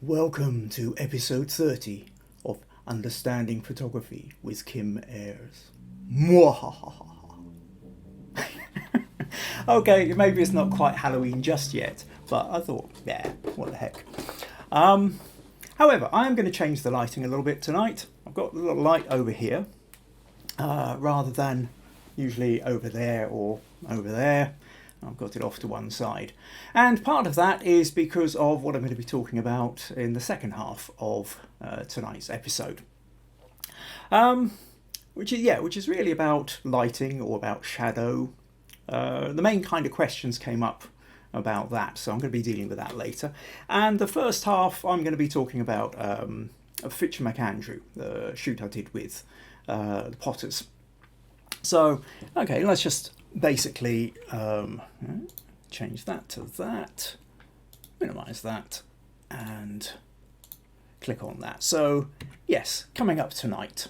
Welcome to episode 30 of Understanding Photography with Kim Ayres. Mwahaha. Okay, maybe it's not quite Halloween just yet, but I thought, yeah, what the heck. However, I am going to change the lighting a little bit tonight. I've got a little light over here, rather than usually over there or over there. I've got it off to one side. And part of that is because of what I'm going to be talking about in the second half of tonight's episode. Which is really about lighting or about shadow. The main kind of questions came up about that, so I'm going to be dealing with that later. And the first half, I'm going to be talking about Fitch and McAndrew, the shoot I did with the Potters. So, okay, let's just basically change that to that, minimize that, and click on that. So, yes, coming up tonight,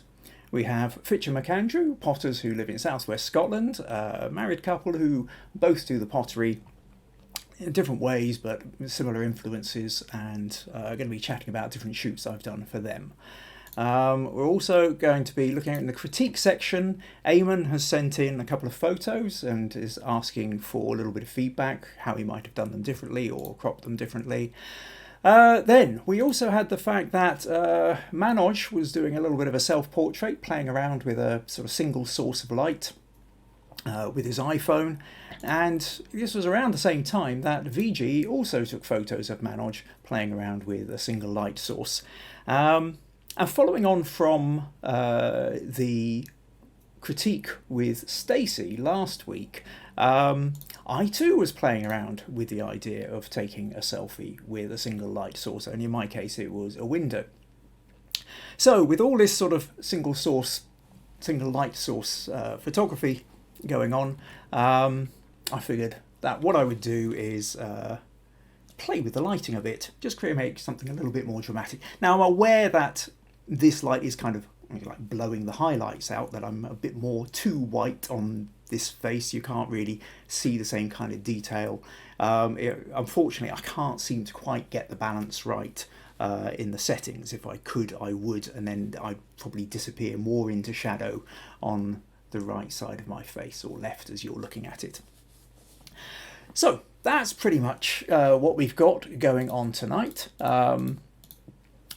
we have Fitch and McAndrew, potters who live in southwest Scotland, a married couple who both do the pottery in different ways but similar influences, and going to be chatting about different shoots I've done for them. We're also going to be looking at in the critique section. Eamon has sent in a couple of photos and is asking for a little bit of feedback, how he might have done them differently or cropped them differently. Then we also had the fact that Manoj was doing a little bit of a self-portrait, playing around with a sort of single source of light with his iPhone. And this was around the same time that VG also took photos of Manoj playing around with a single light source. And following on from the critique with Stacey last week, I too was playing around with the idea of taking a selfie with a single light source, and in my case it was a window. So with all this sort of single light source photography going on, I figured that what I would do is play with the lighting a bit, just make something a little bit more dramatic. Now I'm aware that this light is kind of like blowing the highlights out, that I'm a bit more too white on this face. You can't really see the same kind of detail. Unfortunately, I can't seem to quite get the balance right in the settings. If I could, I would, and then I'd probably disappear more into shadow on the right side of my face, or left as you're looking at it. So that's pretty much what we've got going on tonight.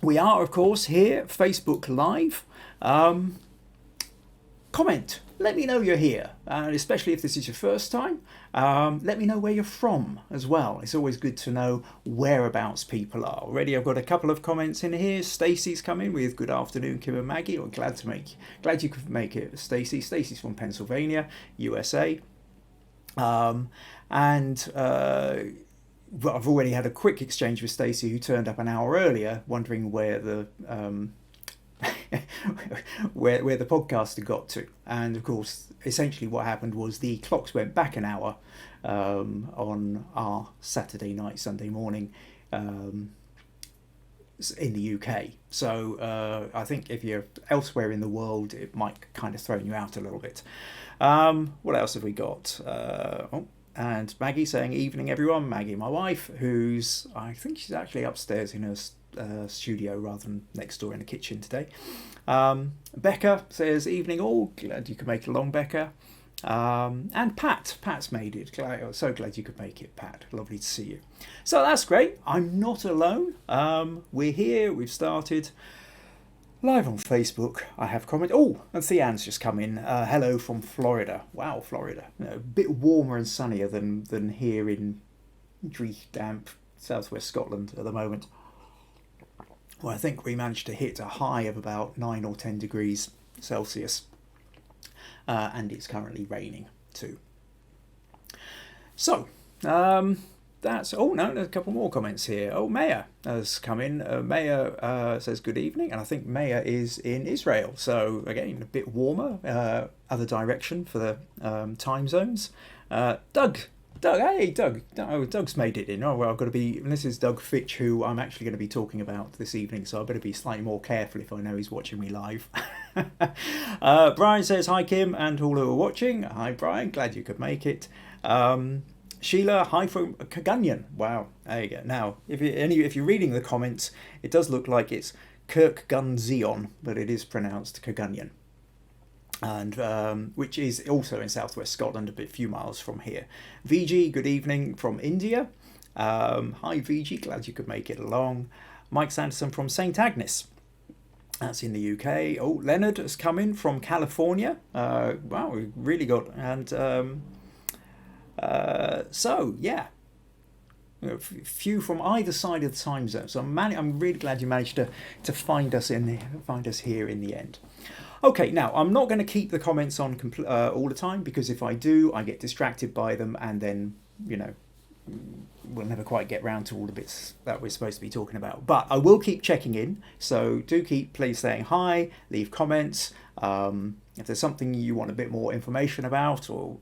We are, of course, here, Facebook Live. Comment. Let me know you're here, especially if this is your first time. Let me know where you're from as well. It's always good to know whereabouts people are. Already I've got a couple of comments in here. Stacey's come in with good afternoon, Kim and Maggie. Or glad you could make it, Stacey. Stacey's from Pennsylvania, USA. Well, I've already had a quick exchange with Stacey, who turned up an hour earlier, wondering where the where the podcast had got to. And of course, essentially what happened was the clocks went back an hour on our Saturday night, Sunday morning in the UK. So I think if you're elsewhere in the world, it might kind of throw you out a little bit. What else have we got? And Maggie saying, evening everyone. Maggie, my wife, I think she's actually upstairs in her studio rather than next door in the kitchen today. Becca says, evening all. Glad you could make it along, Becca. And Pat's made it. So glad you could make it, Pat. Lovely to see you. So that's great. I'm not alone. We're here. We've started. Live on Facebook, I have comment. Oh, and Theanne's just come in. Hello from Florida. Wow, Florida. A bit warmer and sunnier than here in dreary, damp southwest Scotland at the moment. Well, I think we managed to hit a high of about 9 or 10 degrees Celsius. And it's currently raining too. So, there's a couple more comments here. Oh, Maya has come in. Maya says good evening, and I think Maya is in Israel. So again, a bit warmer, other direction for the time zones. Doug, hey Doug. Oh, Doug's made it in. Oh well, I've got to be. And this is Doug Fitch, who I'm actually going to be talking about this evening. So I better be slightly more careful if I know he's watching me live. Brian says hi Kim and all who are watching. Hi Brian, glad you could make it. Sheila, hi from Kagunyan. Wow, there you go. Now, if you're reading the comments, it does look like it's Kirkgunzion, but it is pronounced Kagunyan, and which is also in southwest Scotland, a few miles from here. VG, good evening from India. Hi VG, glad you could make it along. Mike Sanderson from St Agnes. That's in the UK. Oh, Leonard has come in from California. Wow, we really got, and so yeah, few from either side of the time zone. So I'm really glad you managed to find us here in the end. Okay, now I'm not going to keep the comments on all the time, because if I do, I get distracted by them, and then we'll never quite get round to all the bits that we're supposed to be talking about. But I will keep checking in, so do please saying hi, leave comments. If there's something you want a bit more information about, or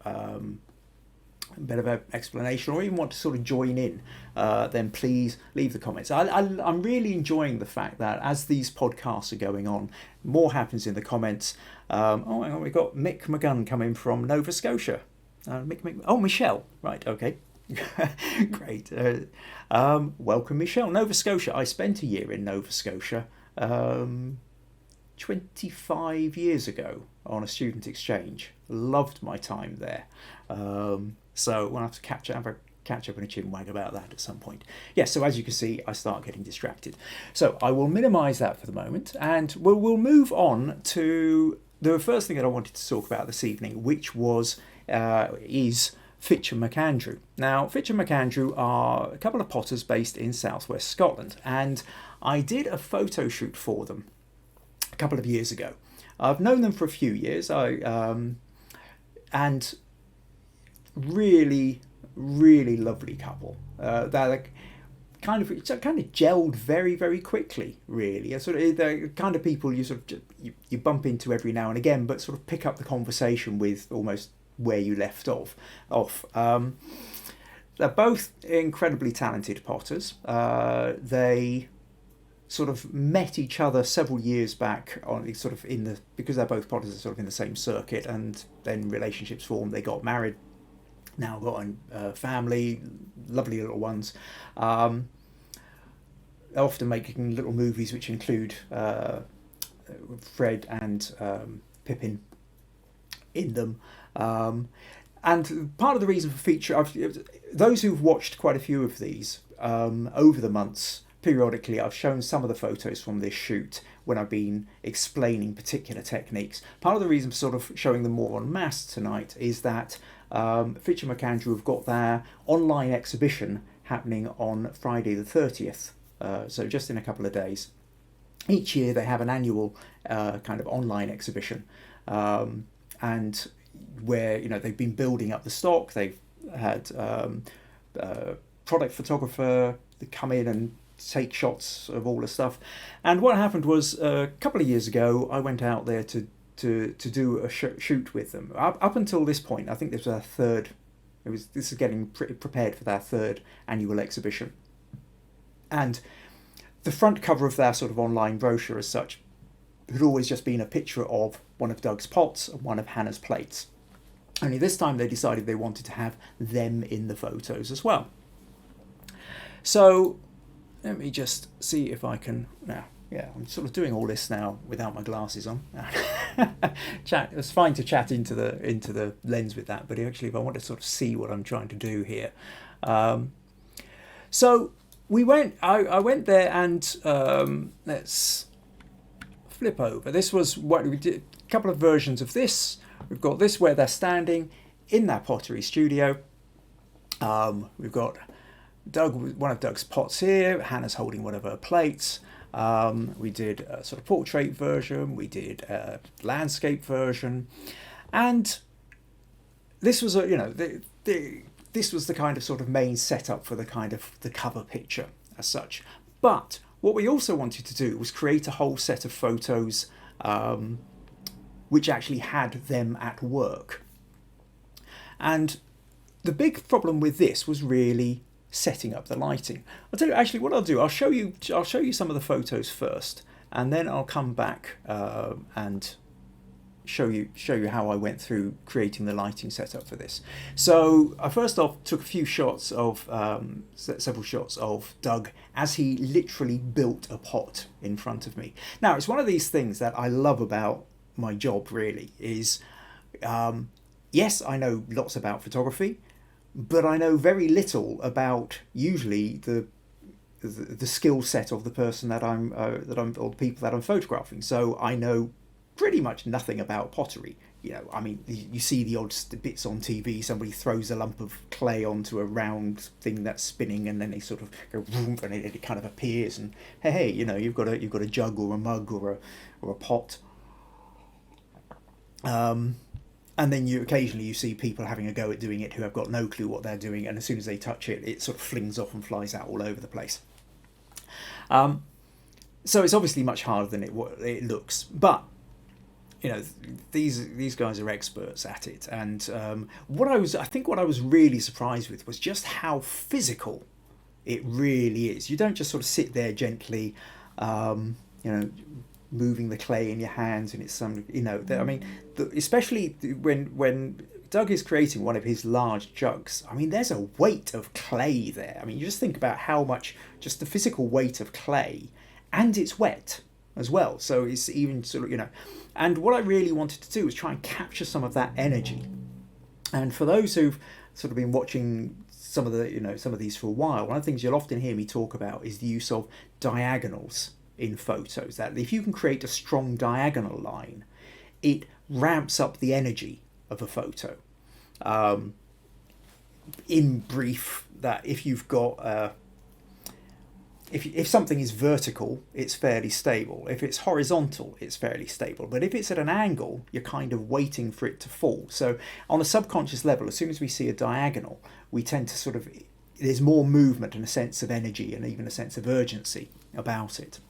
a bit of an explanation, or even want to sort of join in, then please leave the comments. I'm really enjoying the fact that as these podcasts are going on, more happens in the comments. Oh, hang on, we've got Mick McGunn coming from Nova Scotia. Michelle, right, okay. Great. Welcome, Michelle. Nova Scotia. I spent a year in Nova Scotia 25 years ago on a student exchange. Loved my time there. So we'll have to catch up and a chin wag about that at some point. Yes, so as you can see, I start getting distracted. So I will minimise that for the moment, and we'll move on to the first thing that I wanted to talk about this evening, which is Fitch and McAndrew. Now, Fitch and McAndrew are a couple of potters based in southwest Scotland, and I did a photo shoot for them a couple of years ago. I've known them for a few years, and really, really lovely couple. They're kind of gelled very, very quickly. Really, they're the kind of people you bump into every now and again, but sort of pick up the conversation with almost where you left off. They're both incredibly talented potters. They sort of met each other several years back because they're both potters, are sort of in the same circuit, and then relationships formed. They got married, now got a family, lovely little ones. Often making little movies which include Fred and Pippin in them. And part of the reason for feature, those who've watched quite a few of these over the months, periodically I've shown some of the photos from this shoot when I've been explaining particular techniques. Part of the reason for sort of showing them more en masse tonight is that Fitch and McAndrew have got their online exhibition happening on Friday the 30th, so just in a couple of days. Each year they have an annual kind of online exhibition, and where they've been building up the stock. They've had product photographer come in and take shots of all the stuff. And what happened was a couple of years ago, I went out there to do a shoot with them. Up until this point, I think this was our third. This is getting prepared for their third annual exhibition. And the front cover of their sort of online brochure, as such, had always just been a picture of one of Doug's pots and one of Hannah's plates. Only this time they decided they wanted to have them in the photos as well. So let me just see if I can now. Yeah, I'm sort of doing all this now without my glasses on. It's fine to chat into the lens with that, but actually, if I want to sort of see what I'm trying to do here, so we went. I went there, and let's flip over. This was what we did. A couple of versions of this. We've got this where they're standing in their pottery studio. We've got Doug, one of Doug's pots here. Hannah's holding one of her plates. We did a sort of portrait version. We did a landscape version, and this was this was the kind of sort of main setup for the kind of the cover picture as such. But what we also wanted to do was create a whole set of photos which actually had them at work. And the big problem with this was really setting up the lighting. I'll tell you actually what I'll do. I'll show you some of the photos first, and then I'll come back and show you how I went through creating the lighting setup for this. So I first off took a few shots of several shots of Doug as he literally built a pot in front of me. Now it's one of these things that I love about my job really is, yes, I know lots about photography, but I know very little about usually the skill set of the person that I'm or the people that I'm photographing. So I know pretty much nothing about pottery. I mean, you see the odd bits on TV. Somebody throws a lump of clay onto a round thing that's spinning, and then they sort of go boom, and it kind of appears. And hey, you've got a jug or a mug or a pot. And then occasionally you see people having a go at doing it who have got no clue what they're doing, and as soon as they touch it, it sort of flings off and flies out all over the place. So it's obviously much harder than it looks, but these guys are experts at it. And what I was really surprised with was just how physical it really is. You don't just sort of sit there gently, moving the clay in your hands, and it's especially when Doug is creating one of his large jugs. I mean, there's a weight of clay there. I mean, you just think about how much, just the physical weight of clay, and it's wet as well. So it's even sort of, and what I really wanted to do was try and capture some of that energy. And for those who've sort of been watching some of these for a while, one of the things you'll often hear me talk about is the use of diagonals in photos. That if you can create a strong diagonal line, it ramps up the energy of a photo. In brief, that if you've got if something is vertical, it's fairly stable. If it's horizontal, it's fairly stable. But if it's at an angle, you're kind of waiting for it to fall. So on a subconscious level, as soon as we see a diagonal, we tend to sort of, there's more movement and a sense of energy and even a sense of urgency about it.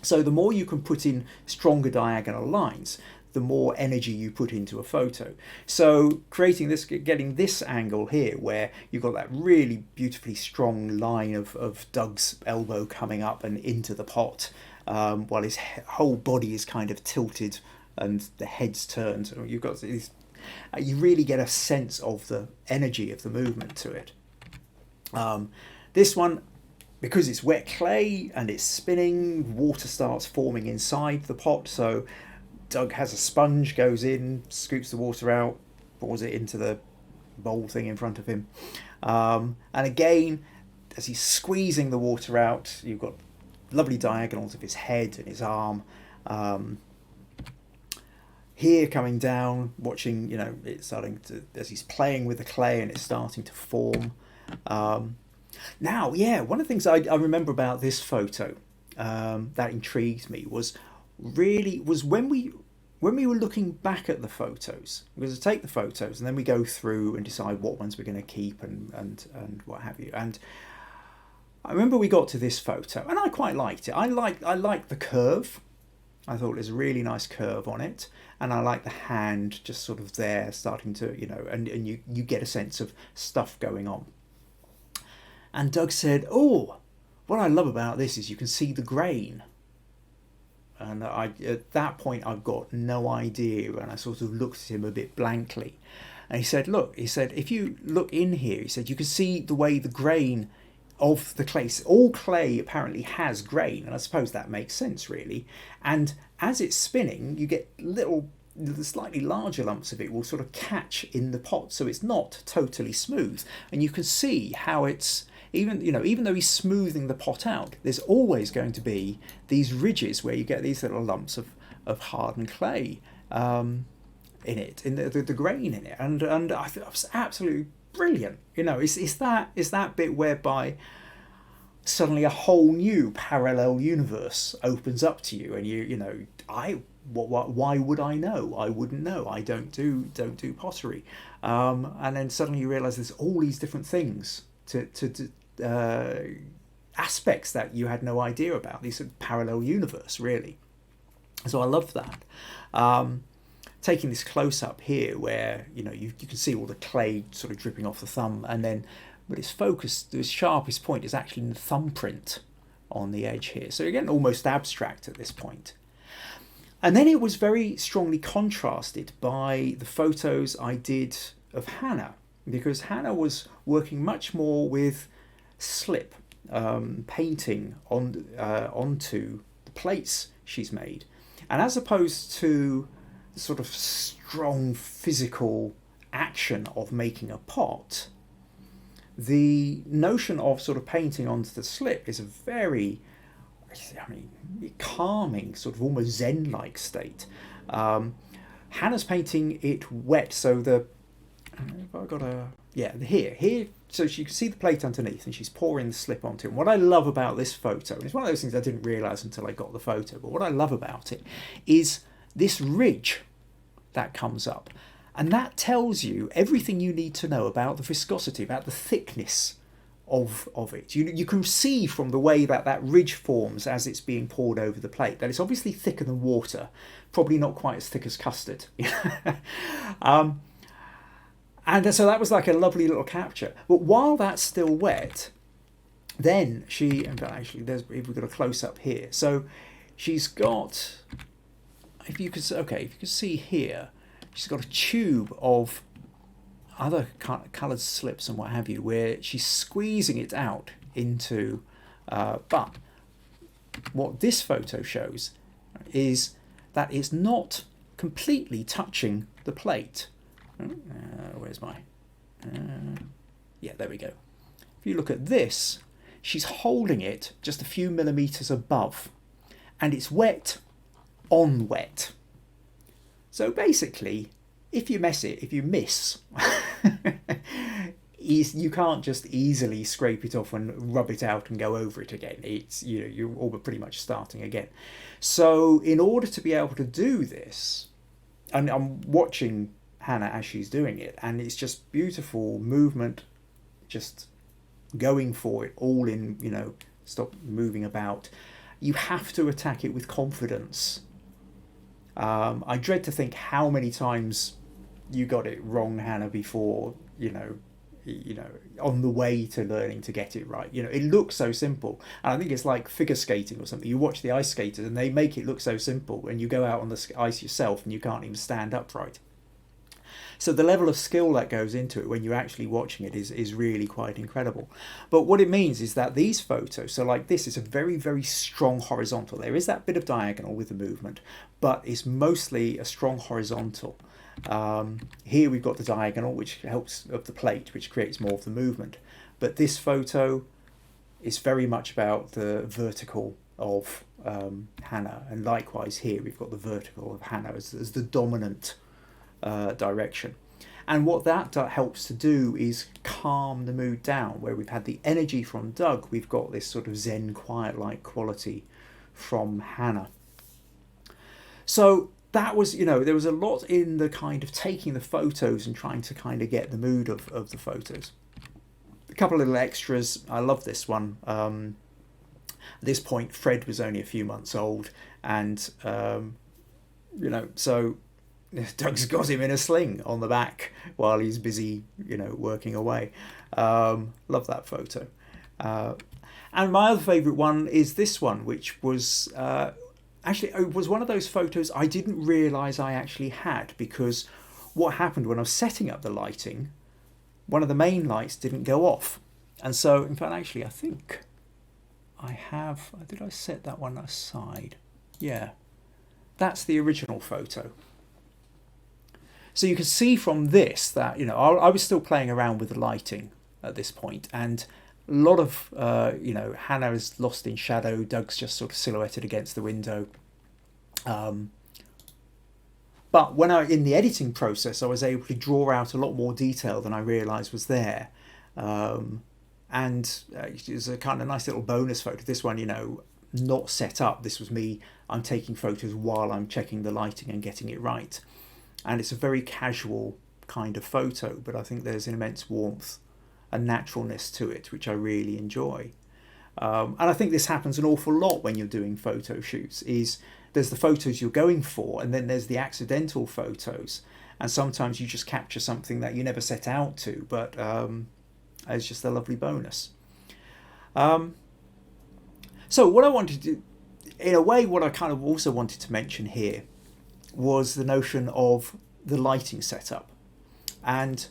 So the more you can put in stronger diagonal lines, the more energy you put into a photo. So getting this angle here where you've got that really beautifully strong line of Doug's elbow coming up and into the pot, while his whole body is kind of tilted and the head's turned. So you've got these, you really get a sense of the energy of the movement to it. This one, because it's wet clay and it's spinning, water starts forming inside the pot. So Doug has a sponge, goes in, scoops the water out, pours it into the bowl thing in front of him. And again, as he's squeezing the water out, you've got lovely diagonals of his head and his arm. Here coming down, watching, it's starting to, as he's playing with the clay and it's starting to form. Now, one of the things I remember about this photo that intrigued me was when we were looking back at the photos. Because we take the photos and then we go through and decide what ones we're going to keep and what have you. And I remember we got to this photo and I quite liked it. I liked the curve. I thought there's a really nice curve on it, and I like the hand just sort of there starting to, and you get a sense of stuff going on. And Doug said, "Oh, what I love about this is you can see the grain." And at that point, I've got no idea, and I sort of looked at him a bit blankly. And he said, "Look," he said, "if you look in here," he said, "you can see the way the grain of the clay, all clay apparently has grain," and I suppose that makes sense really. And as it's spinning, you get the slightly larger lumps of it will sort of catch in the pot, so it's not totally smooth. And you can see how it's, even though he's smoothing the pot out, there's always going to be these ridges where you get these little lumps of hardened clay in it, in the grain in it, and I thought it was absolutely brilliant. It's that bit whereby suddenly a whole new parallel universe opens up to you, and why would I know? I wouldn't know. I don't do pottery, and then suddenly you realise there's all these different things to aspects that you had no idea about. These sort of parallel universe, really. So I love that. Taking this close up here, where you can see all the clay sort of dripping off the thumb, and then but its focus, the sharpest point, is actually in the thumbprint on the edge here. So again, almost abstract at this point. And then it was very strongly contrasted by the photos I did of Hannah, because Hannah was working much more with slip, painting onto the plates she's made. And as opposed to the sort of strong physical action of making a pot, the notion of sort of painting onto the slip is a very, calming, sort of almost zen-like state. Hannah's painting it wet, so I've got here, so you can see the plate underneath, and she's pouring the slip onto it. And what I love about this photo, and it's one of those things I didn't realise until I got the photo, but what I love about it is this ridge that comes up. And that tells you everything you need to know about the viscosity, about the thickness of it. You can see from the way that ridge forms as it's being poured over the plate that it's obviously thicker than water, probably not quite as thick as custard. And so that was like a lovely little capture. But while that's still wet, then if we've got a close up here, so she's got, if you could see here, she's got a tube of other coloured slips and what have you, where she's squeezing it out into, but what this photo shows is that it's not completely touching the plate. Where's my, there we go. If you look at this, she's holding it just a few millimetres above, and it's wet on wet. So basically, if you miss, you can't just easily scrape it off and rub it out and go over it again. It's, you're all but pretty much starting again. So in order to be able to do this, and I'm watching Hannah as she's doing it, and it's just beautiful movement, just going for it all in, stop moving about. You have to attack it with confidence. I dread to think how many times you got it wrong, Hannah, before, on the way to learning to get it right. It looks so simple. And I think it's like figure skating or something. You watch the ice skaters and they make it look so simple, and you go out on the ice yourself and you can't even stand upright. So the level of skill that goes into it when you're actually watching it is really quite incredible. But what it means is that these photos, so like this is a very, very strong horizontal. There is that bit of diagonal with the movement, but it's mostly a strong horizontal. Here we've got the diagonal, which helps of the plate, which creates more of the movement. But this photo is very much about the vertical of Hannah. And likewise here we've got the vertical of Hannah as the dominant direction. And what that helps to do is calm the mood down. Where we've had the energy from Doug, we've got this sort of zen, quiet-like quality from Hannah. So that was, there was a lot in the kind of taking the photos and trying to kind of get the mood of the photos. A couple of little extras. I love this one. At this point, Fred was only a few months old, and so Doug's got him in a sling on the back while he's busy, working away. Love that photo. And my other favourite one is this one, which was it was one of those photos I didn't realise I actually had, because what happened when I was setting up the lighting, one of the main lights didn't go off. And so, in fact, actually, I think did I set that one aside? Yeah, that's the original photo. So you can see from this that, I was still playing around with the lighting at this point, and a lot of, Hannah is lost in shadow, Doug's just sort of silhouetted against the window. But when in the editing process, I was able to draw out a lot more detail than I realised was there. And it was a kind of nice little bonus photo. This one, not set up. This was me. I'm taking photos while I'm checking the lighting and getting it right. And it's a very casual kind of photo, but I think there's an immense warmth and naturalness to it, which I really enjoy. And I think this happens an awful lot when you're doing photo shoots, is there's the photos you're going for, and then there's the accidental photos. And sometimes you just capture something that you never set out to, but it's just a lovely bonus. So what I wanted to do, in a way, what I kind of also wanted to mention here was the notion of the lighting setup. And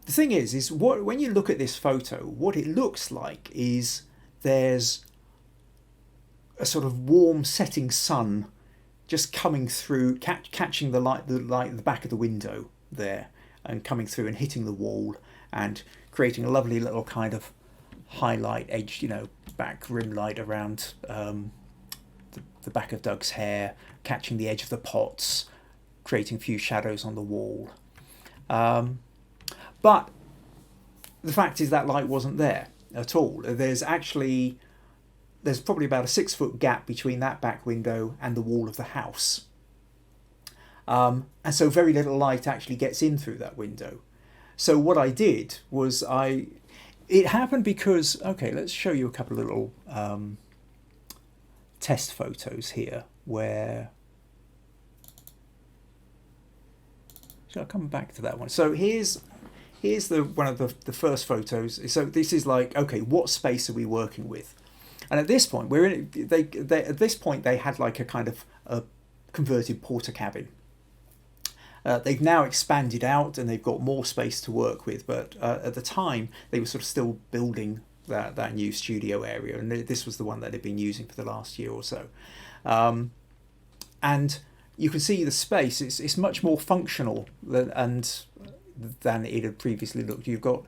the thing is when you look at this photo, what it looks like is there's a sort of warm setting sun just coming through, catching the light at the back of the window there, and coming through and hitting the wall and creating a lovely little kind of highlight edge, back rim light around the back of Doug's hair, catching the edge of the pots, creating a few shadows on the wall. But the fact is that light wasn't there at all. There's probably about a 6-foot gap between that back window and the wall of the house. And so very little light actually gets in through that window. So what I did was it happened because, okay, let's show you a couple of little test photos here where, so I'll come back to that one. So here's one of the first photos. So this is like, okay, what space are we working with? And at this point, at this point they had like a kind of a converted porter cabin. They've now expanded out and they've got more space to work with, but at the time they were sort of still building that new studio area, and this was the one that they've been using for the last year or so. And you can see the space; it's much more functional than it had previously looked. You've got,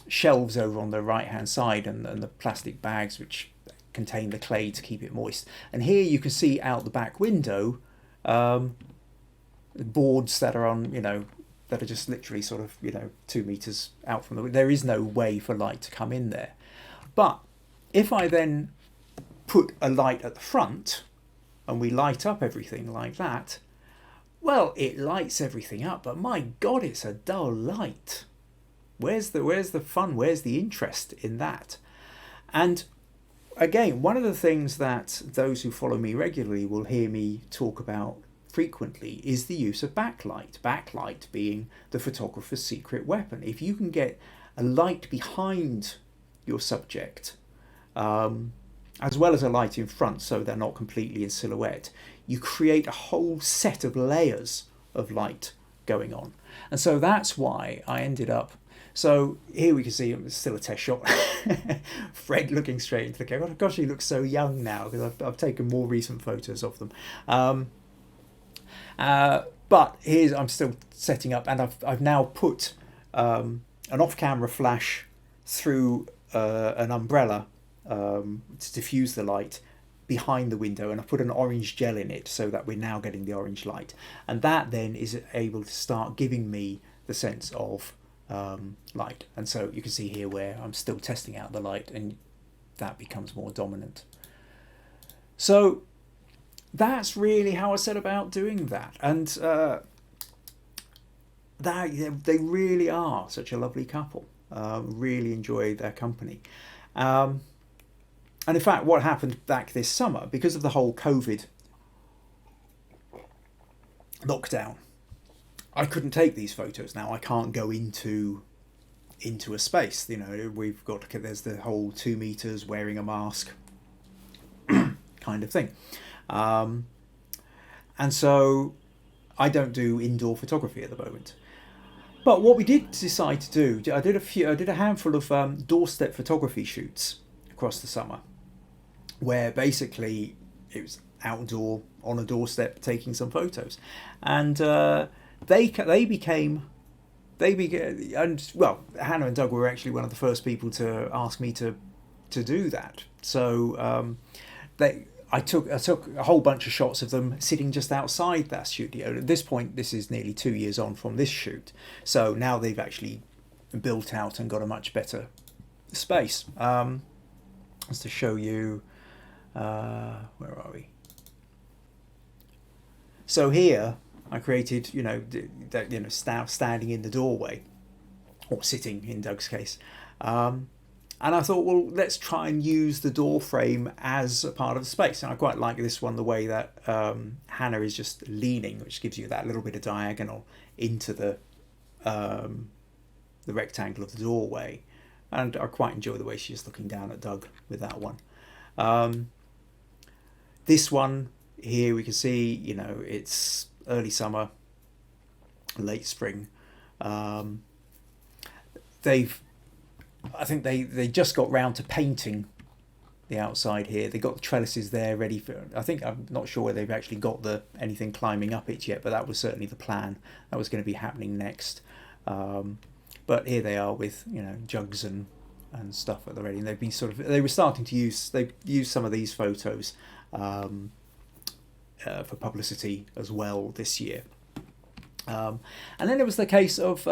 shelves over on the right hand side and the plastic bags which contain the clay to keep it moist. And here you can see out the back window boards that are on, that are just literally sort of 2 meters out from the window. There is no way for light to come in there. But if I then put a light at the front and we light up everything like that, well, it lights everything up, but my God, it's a dull light. Where's the fun? Where's the interest in that? And again, one of the things that those who follow me regularly will hear me talk about frequently is the use of backlight. Backlight being the photographer's secret weapon. If you can get a light behind your subject, as well as a light in front so they're not completely in silhouette, you create a whole set of layers of light going on. And so that's why I ended up, so here we can see it's still a test shot. Fred looking straight into the camera. Gosh, he looks so young now because I've taken more recent photos of them. But I'm still setting up, and I've now put an off-camera flash through an umbrella to diffuse the light behind the window, and I put an orange gel in it so that we're now getting the orange light, and that then is able to start giving me the sense of light. And so you can see here where I'm still testing out the light, and that becomes more dominant. So that's really how I set about doing that, and they really are such a lovely couple. Really enjoy their company. And in fact, what happened back this summer, because of the whole COVID lockdown, I couldn't take these photos now. I can't go into a space. We've got, there's the whole 2 meters, wearing a mask kind of thing. And so I don't do indoor photography at the moment. But what we did decide to do, I did a handful of doorstep photography shoots across the summer, where basically it was outdoor on a doorstep taking some photos, and they became, and well, Hannah and Doug were actually one of the first people to ask me to do that. So I took a whole bunch of shots of them sitting just outside that studio. At this point, this is nearly 2 years on from this shoot, so now they've actually built out and got a much better space. Just to show you, where are we? So here I created, standing in the doorway, or sitting in Doug's case. And I thought, well, let's try and use the door frame as a part of the space. And I quite like this one, the way that Hannah is just leaning, which gives you that little bit of diagonal into the rectangle of the doorway. And I quite enjoy the way she's looking down at Doug with that one. This one here we can see, it's early summer, late spring. I think they just got round to painting the outside here. They got the trellises there ready for. I'm not sure whether they've actually got anything climbing up it yet, but that was certainly the plan. That was going to be happening next. But here they are with jugs and stuff at the ready. And they were starting to use some of these photos for publicity as well this year. And then there was the case of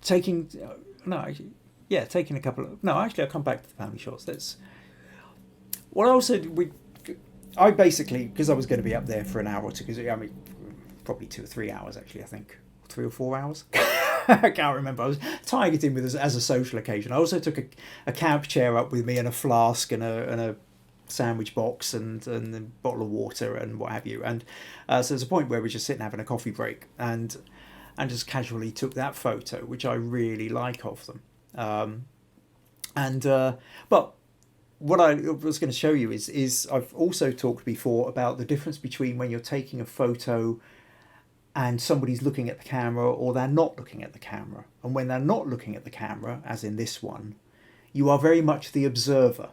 taking a couple of I'll come back to the family shots. That's what I also I basically, because I was going to be up there for an hour or two, because probably 2 or 3 hours actually, I think 3 or 4 hours. I can't remember. I was tying it in with as a social occasion. I also took a camp chair up with me and a flask and a sandwich box and a bottle of water and what have you. And so there's a point where we're just sitting having a coffee break and just casually took that photo, which I really like of them. But what I was going to show you is I've also talked before about the difference between when you're taking a photo and somebody's looking at the camera or they're not looking at the camera. And when they're not looking at the camera, as in this one, you are very much the observer.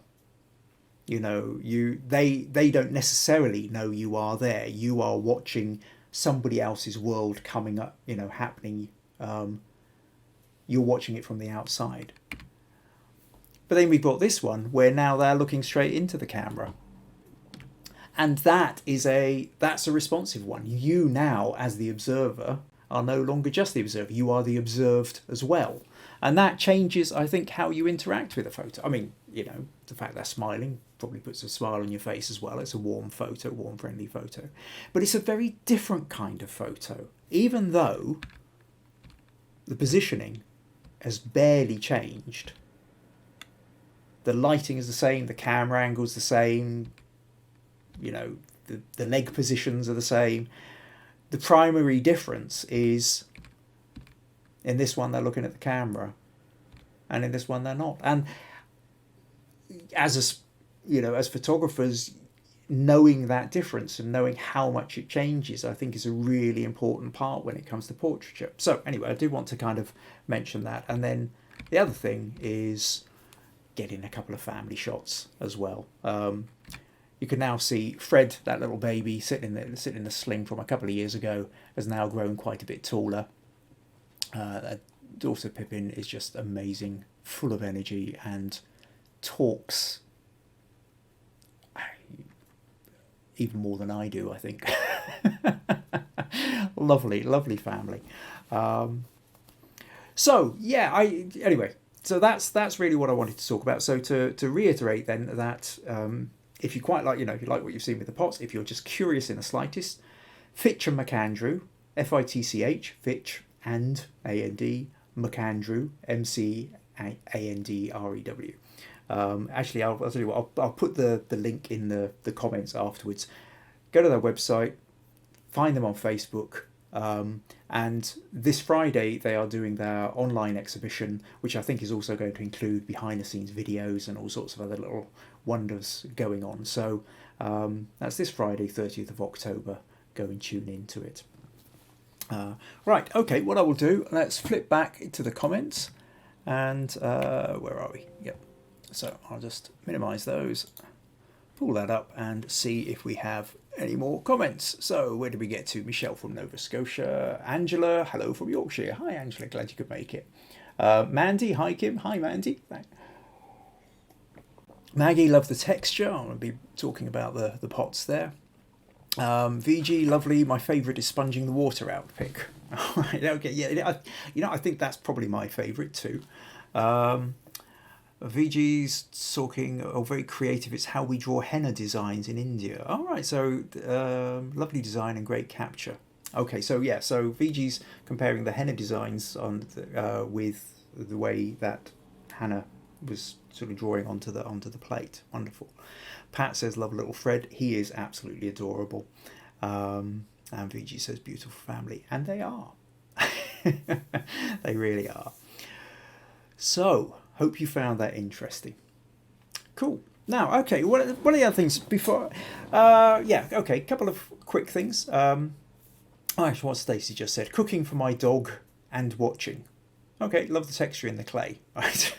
They don't necessarily know you are there. You are watching somebody else's world coming up, happening. You're watching it from the outside. But then we've got this one where now they're looking straight into the camera. And that's a responsive one. You now, as the observer, are no longer just the observer. You are the observed as well. And that changes, I think, how you interact with a photo. I mean, the fact they're smiling probably puts a smile on your face as well. It's a warm photo, warm, friendly photo. But it's a very different kind of photo, even though the positioning has barely changed. The lighting is the same, the camera angle is the same, the leg positions are the same. The primary difference is in this one they're looking at the camera and in this one they're not. And as photographers, knowing that difference and knowing how much it changes, I think is a really important part when it comes to portraiture. So anyway, I did want to kind of mention that. And then the other thing is getting a couple of family shots as well. You can now see Fred, that little baby sitting in the sling from a couple of years ago, has now grown quite a bit taller. Daughter Pippin is just amazing, full of energy and talks even more than I do, I think. Lovely family. So that's really what I wanted to talk about. So to reiterate then that if you quite like, if you like what you've seen with the pots, if you're just curious in the slightest, Fitch and McAndrew, FITCH, Fitch and AND, McAndrew, MCAndrew. Actually, I'll tell you what, I'll put the link in the comments afterwards. Go to their website, find them on Facebook, and this Friday they are doing their online exhibition, which I think is also going to include behind the scenes videos and all sorts of other little wonders going on. So that's this Friday, 30th of October. Go and tune into it. Right, okay, what I will do, let's flip back to the comments, and where are we? Yep. So I'll just minimize those, pull that up and see if we have any more comments. So where did we get to? Michelle from Nova Scotia, Angela, hello from Yorkshire. Hi Angela, glad you could make it. Mandy, hi Kim, hi Mandy. Maggie, love the texture. I'm going to be talking about the pots there. VG, lovely. My favourite is sponging the water out pick. All right, okay, yeah. I think that's probably my favourite too. VG's talking, very creative. It's how we draw henna designs in India. All right, so lovely design and great capture. Okay, so yeah, so VG's comparing the henna designs on with the way that Hannah was sort of drawing onto the plate. Wonderful. Pat says, love little Fred. He is absolutely adorable. And VG says, beautiful family. And they are. They really are. So, hope you found that interesting. Cool. Now, okay, one of the other things before, yeah, okay, a couple of quick things. Actually, what Stacey just said: cooking for my dog and watching. Okay, love the texture in the clay. Right.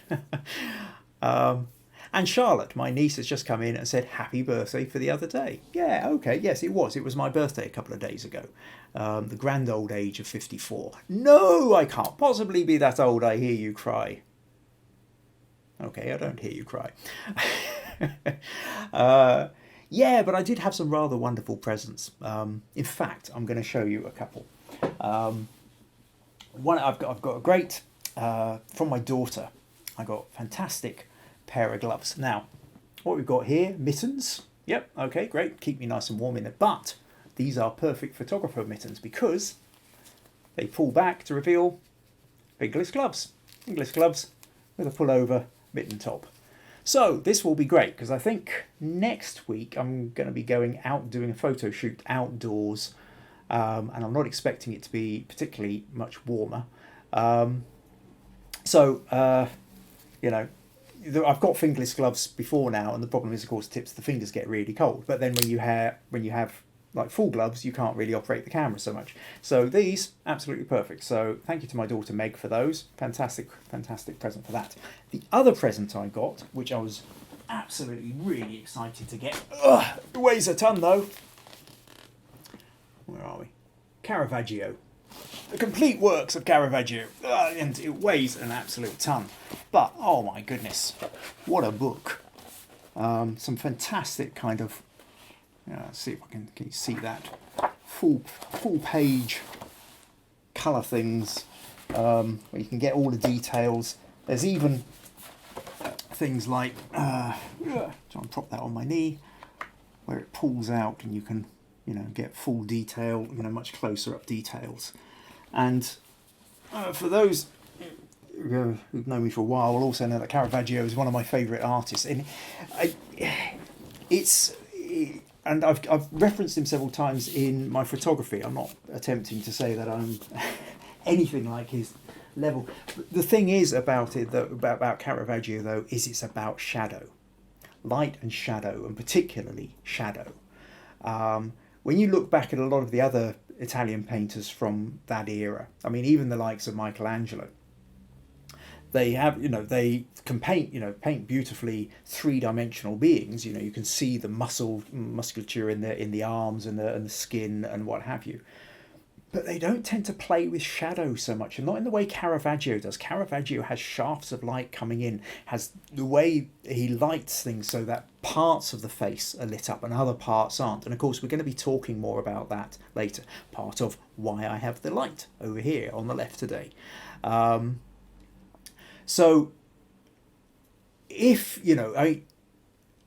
um, and Charlotte, my niece, has just come in and said happy birthday for the other day. Yeah, okay, yes, it was. It was my birthday a couple of days ago. The grand old age of 54. No, I can't possibly be that old, I hear you cry. Okay, I don't hear you cry. Yeah, but I did have some rather wonderful presents. In fact, I'm going to show you a couple. One I've got a great from my daughter. I got a fantastic pair of gloves. Now, what we've got here, mittens. Yep, okay, great. Keep me nice and warm in it. But these are perfect photographer mittens because they pull back to reveal fingerless gloves. Fingerless gloves with a pullover mitten top. So this will be great because I think next week I'm going to be going out doing a photo shoot outdoors, and I'm not expecting it to be particularly much warmer. You know, I've got fingerless gloves before now, and the problem is, of course, tips of the fingers get really cold. But then when you have like full gloves, you can't really operate the camera so much. So these, absolutely perfect. So thank you to my daughter Meg for those. Fantastic, fantastic present for that. The other present I got, which I was absolutely really excited to get, it weighs a ton though. Where are we? Caravaggio. The complete works of Caravaggio. And it weighs an absolute ton. But, oh my goodness, what a book. Some fantastic kind of, let's see if can you see that? Full page colour things, where you can get all the details. There's even things like, try and prop that on my knee, where it pulls out and you can, get full detail, much closer up details. And for those who've known me for a while will also know that Caravaggio is one of my favourite artists, and and I've referenced him several times in my photography. I'm not attempting to say that I'm anything like his level. But the thing is about it, about Caravaggio though, is it's about shadow, light and shadow, and particularly shadow. When you look back at a lot of the other Italian painters from that era, I mean, even the likes of Michelangelo, they have, they can paint beautifully three-dimensional beings. You can see the musculature in the arms and the skin and what have you. But they don't tend to play with shadow so much, and not in the way Caravaggio does. Caravaggio has shafts of light coming in, has the way he lights things so that parts of the face are lit up and other parts aren't. And of course, we're going to be talking more about that later. Part of why I have the light over here on the left today. So, if you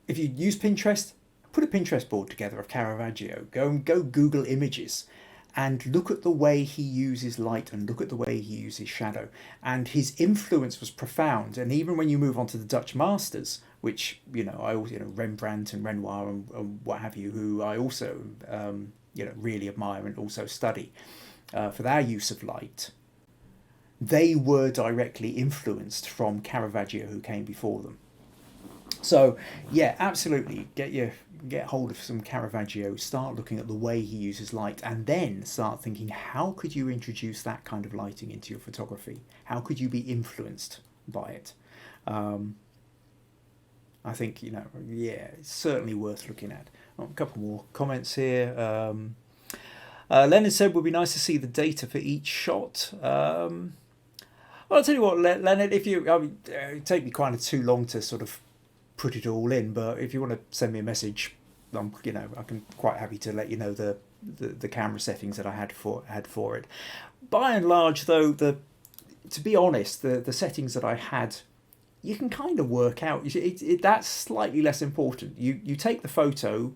use Pinterest, put a Pinterest board together of Caravaggio. Go Google images, and look at the way he uses light and look at the way he uses shadow. And his influence was profound. And even when you move on to the Dutch masters, which I also Rembrandt and Renoir and what have you, who I also really admire and also study for their use of light. They were directly influenced from Caravaggio, who came before them. So yeah, absolutely, get hold of some Caravaggio, start looking at the way he uses light, and then start thinking, how could you introduce that kind of lighting into your photography? How could you be influenced by it? I think, it's certainly worth looking at. A couple more comments here. Leonard said, would be nice to see the data for each shot. Well, I'll tell you what, Leonard, it'd take me kind of too long to sort of put it all in, but if you want to send me a message, I can quite happy to let you know the camera settings that I had for it. By and large, though, to be honest, the settings that I had, you can kind of work out. That's slightly less important. You take the photo,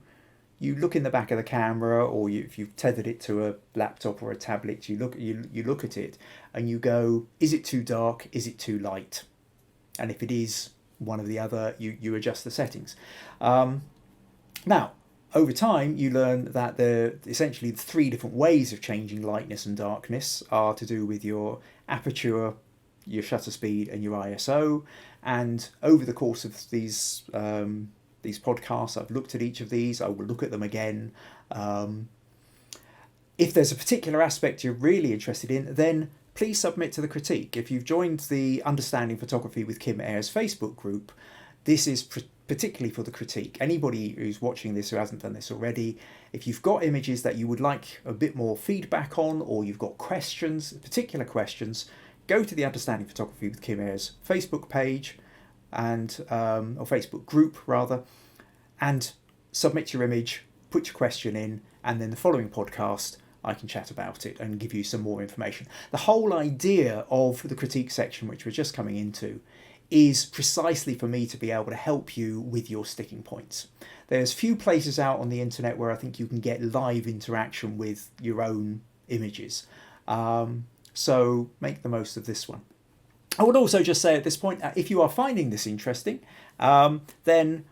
you look in the back of the camera, or if you've tethered it to a laptop or a tablet, you look at it and you go, is it too dark? Is it too light? And if it is one or the other, you adjust the settings. Now, over time, you learn that essentially the three different ways of changing lightness and darkness are to do with your aperture, your shutter speed, and your ISO. And over the course of these these podcasts. I've looked at each of these. I will look at them again. If there's a particular aspect you're really interested in, then please submit to the critique. If you've joined the Understanding Photography with Kim Ayres Facebook group, this is particularly for the critique. Anybody who's watching this who hasn't done this already, if you've got images that you would like a bit more feedback on, or you've got questions, particular questions, go to the Understanding Photography with Kim Ayres Facebook page and or Facebook group rather, and submit your image, put your question in, and then the following podcast I can chat about it and give you some more information. The whole idea of the critique section, which we're just coming into, is precisely for me to be able to help you with your sticking points. There's few places out on the internet where I think you can get live interaction with your own images. So make the most of this one. I would also just say at this point, if you are finding this interesting, then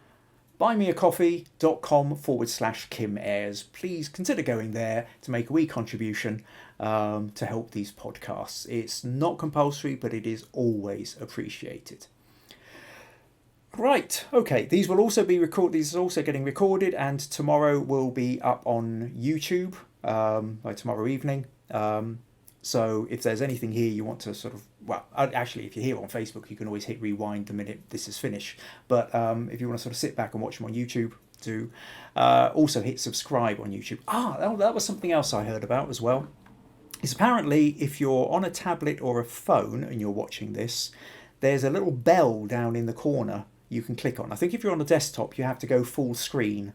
buymeacoffee.com/Kim Ayres. Please consider going there to make a wee contribution to help these podcasts. It's not compulsory, but it is always appreciated. Right, okay, these will also be recorded. These are also getting recorded, and tomorrow will be up on YouTube by tomorrow evening. So if there's anything here you want to sort of, well, actually, if you're here on Facebook, you can always hit rewind the minute this is finished. But if you want to sort of sit back and watch them on YouTube, do also hit subscribe on YouTube. That was something else I heard about as well. Is apparently if you're on a tablet or a phone and you're watching this, there's a little bell down in the corner you can click on. I think if you're on a desktop, you have to go full screen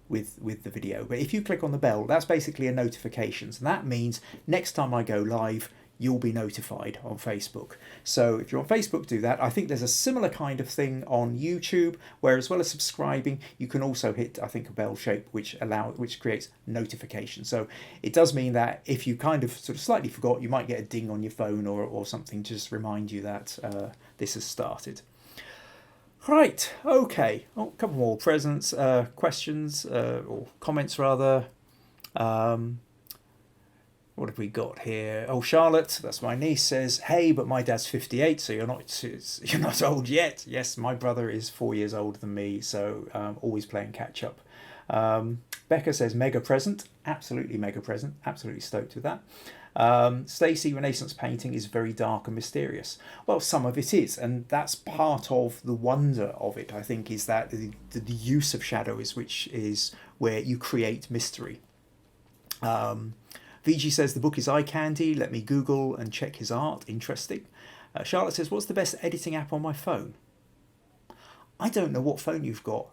with the video, but if you click on the bell, that's basically a notification. So that means next time I go live, you'll be notified on Facebook. So if you're on Facebook, do that. I think there's a similar kind of thing on YouTube, where as well as subscribing, you can also hit, I think, a bell shape, which creates notifications. So it does mean that if you kind of sort of slightly forgot, you might get a ding on your phone or something to just remind you that this has started. Right, okay. A couple more questions or comments rather. What have we got here? Oh, Charlotte, that's my niece, says, "Hey, but my dad's 58, so you're not old yet." Yes, my brother is 4 years older than me, so always playing catch up. Becca says, "Mega present." Absolutely mega present. Absolutely stoked with that. Stacey, "Renaissance painting is very dark and mysterious." Well, some of it is, and that's part of the wonder of it, I think, is that the use of shadow which is where you create mystery. VG says, "The book is eye candy. Let me Google and check his art. Interesting." Charlotte says, "What's the best editing app on my phone?" I don't know what phone you've got.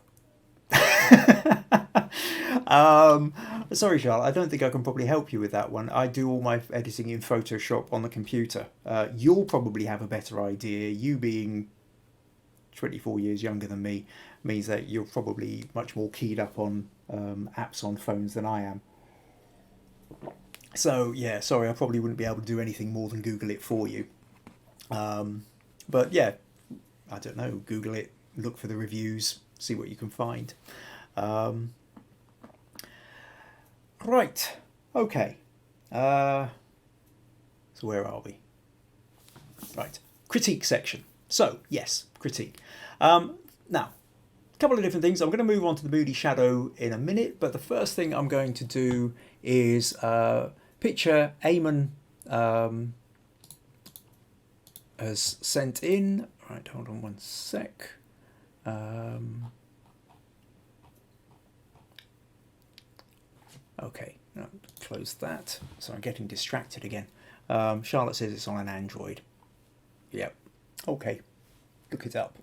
Sorry, Charlotte, I don't think I can probably help you with that one. I do all my editing in Photoshop on the computer. You'll probably have a better idea. You being 24 years younger than me means that you're probably much more keyed up on apps on phones than I am. So yeah, sorry, I probably wouldn't be able to do anything more than Google it for you. But yeah, I don't know, Google it, look for the reviews, see what you can find. Right, okay. So where are we? Right, critique section. So yes, critique. Now, a couple of different things. I'm going to move on to the Moody Shadow in a minute, but the first thing I'm going to do is picture Eamon has sent in. Right, hold on one sec. Okay, no, close that. So I'm getting distracted again. Charlotte says it's on an Android. Yep. Okay, look it up.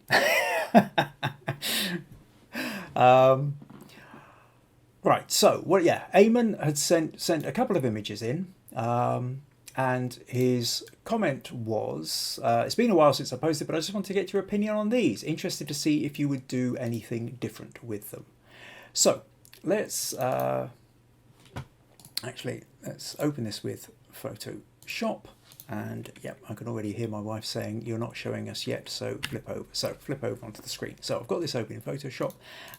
Right, so, well, yeah, Eamon had sent a couple of images in, and his comment was, "It's been a while since I posted, but I just want to get your opinion on these. Interested to see if you would do anything different with them." So, let's open this with Photoshop. And yep, I can already hear my wife saying, "You're not showing us yet, so flip over." So flip over onto the screen. So I've got this open in Photoshop,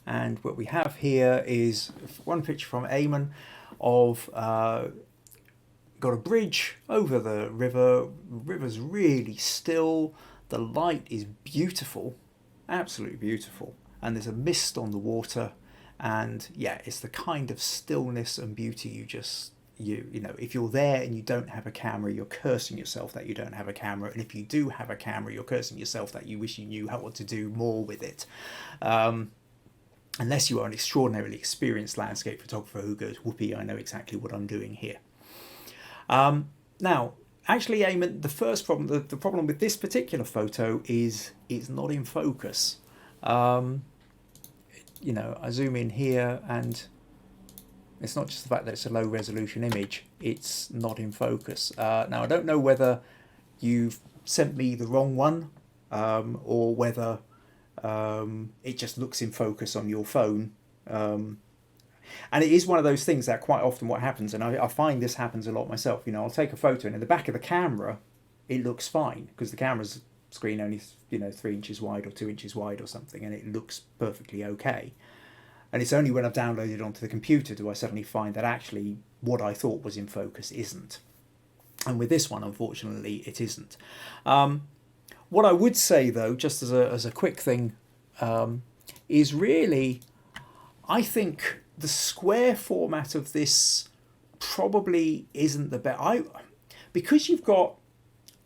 and what we have here is one picture from Eamon of got a bridge over the river. The river's really still. The light is beautiful, absolutely beautiful. and there's a mist on the water, and yeah, it's the kind of stillness and beauty you know, if you're there and you don't have a camera, you're cursing yourself that you don't have a camera, and if you do have a camera, you're cursing yourself that you wish you knew what to do more with it. Unless you are an extraordinarily experienced landscape photographer who goes, whoopee, I know exactly what I'm doing here. Now, actually, Eamon, the problem with this particular photo is it's not in focus. You know, I zoom in here, and it's not just the fact that it's a low resolution image, it's not in focus. Now, I don't know whether you've sent me the wrong one, or whether it just looks in focus on your phone. And it is one of those things that quite often what happens, and I find this happens a lot myself, you know, I'll take a photo and in the back of the camera, it looks fine because the camera's screen only, you know, 3 inches wide or 2 inches wide or something, and it looks perfectly okay. And it's only when I've downloaded it onto the computer do I suddenly find that actually what I thought was in focus isn't. And with this one, unfortunately, it isn't. What I would say, though, just as a quick thing, is really, I think the square format of this probably isn't the best. Because you've got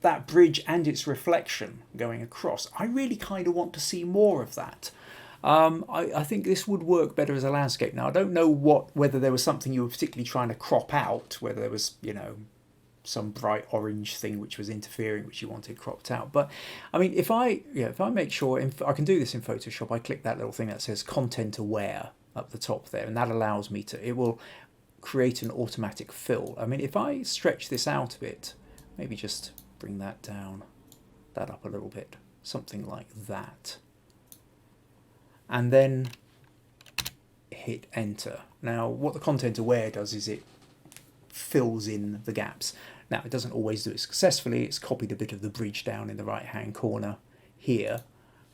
that bridge and its reflection going across, I really kind of want to see more of that. I think this would work better as a landscape. Now, I don't know whether there was something you were particularly trying to crop out, whether there was, you know, some bright orange thing which was interfering, which you wanted cropped out. But I mean, if I make sure, I can do this in Photoshop, I click that little thing that says content aware up the top there, and that allows me to, it will create an automatic fill. I mean, if I stretch this out a bit, maybe just bring that down, that up a little bit, something like that, and then hit enter. Now, what the content aware does is it fills in the gaps. Now, it doesn't always do it successfully. It's copied a bit of the bridge down in the right hand corner here,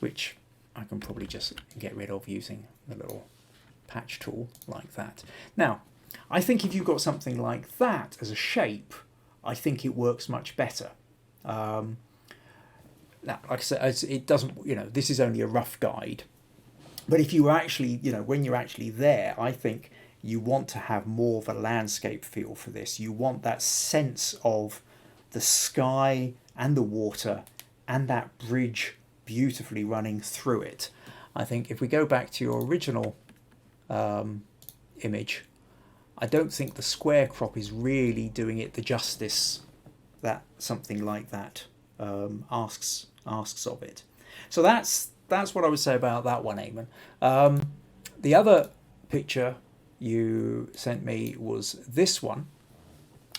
which I can probably just get rid of using the little patch tool like that. Now, I think if you've got something like that as a shape, I think it works much better. Now, like I said, it doesn't, you know, this is only a rough guide, but if you were actually, you know, when you're actually there, I think you want to have more of a landscape feel for this. You want that sense of the sky and the water and that bridge beautifully running through it. I think if we go back to your original image, I don't think the square crop is really doing it the justice that something like that asks of it. So that's what I would say about that one, Eamon. The other picture you sent me was this one.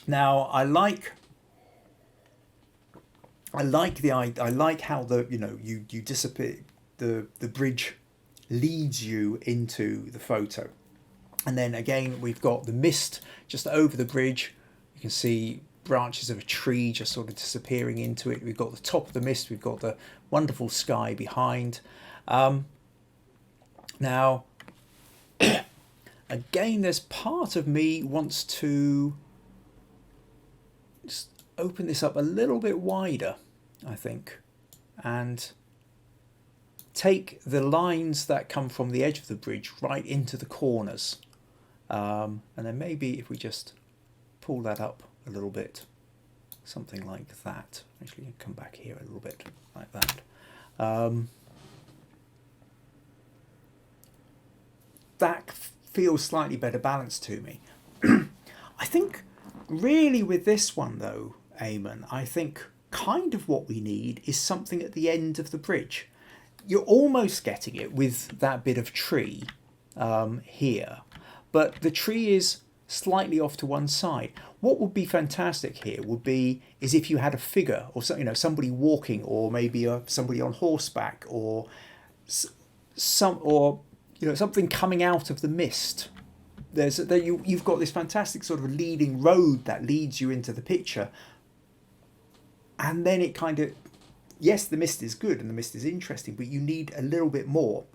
Now, I like how the, you know, you disappear, the bridge leads you into the photo, and then again we've got the mist just over the bridge. You can see branches of a tree just sort of disappearing into it. We've got the top of the mist, we've got the wonderful sky behind. Now again, there's part of me wants to just open this up a little bit wider, I think, and take the lines that come from the edge of the bridge right into the corners. And then maybe if we just pull that up a little bit, something like that. Actually, come back here a little bit, like that. That feels slightly better balanced to me. I think really with this one though, Eamon, I think kind of what we need is something at the end of the bridge. You're almost getting it with that bit of tree here, but the tree is slightly off to one side. What would be fantastic here is if you had a figure or something, you know, somebody walking, or maybe somebody on horseback, or you know, something coming out of the mist. You've got this fantastic sort of leading road that leads you into the picture, and then it kind of, yes, the mist is good and the mist is interesting, but you need a little bit more.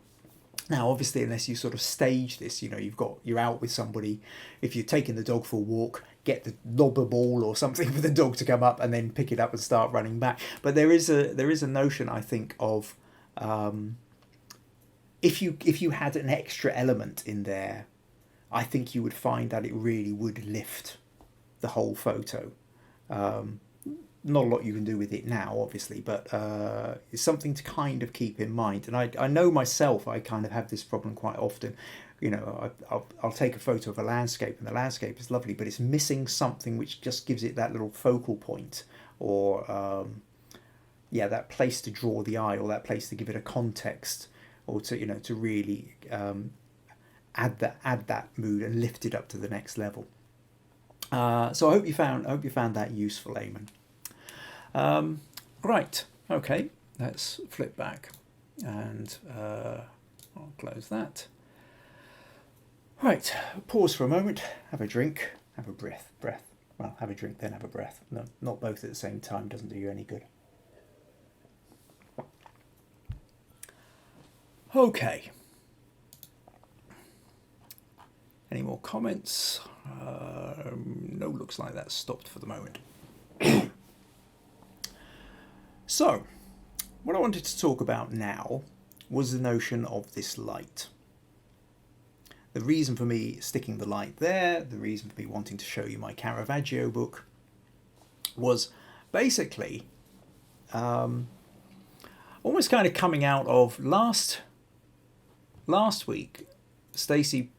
Now, obviously, unless you sort of stage this, you know, you're out with somebody. If you're taking the dog for a walk, get the lobber ball or something for the dog to come up and then pick it up and start running back. But there is a notion, I think, of if you had an extra element in there, I think you would find that it really would lift the whole photo. Not a lot you can do with it now, obviously, but it's something to kind of keep in mind. And I know myself, I kind of have this problem quite often. You know, I'll take a photo of a landscape, and the landscape is lovely, but it's missing something which just gives it that little focal point, or yeah, that place to draw the eye, or that place to give it a context, or to, you know, to really add that mood and lift it up to the next level. So I hope you found that useful, Eamon. Right, okay, let's flip back, and I'll close that. Right, pause for a moment, have a drink, have a breath. Well, have a drink, then have a breath. No, not both at the same time, doesn't do you any good. Okay. Any more comments? No, looks like that's stopped for the moment. So, what I wanted to talk about now was the notion of this light. The reason for me sticking the light there, the reason for me wanting to show you my Caravaggio book, was basically almost kind of coming out of last week. Stacey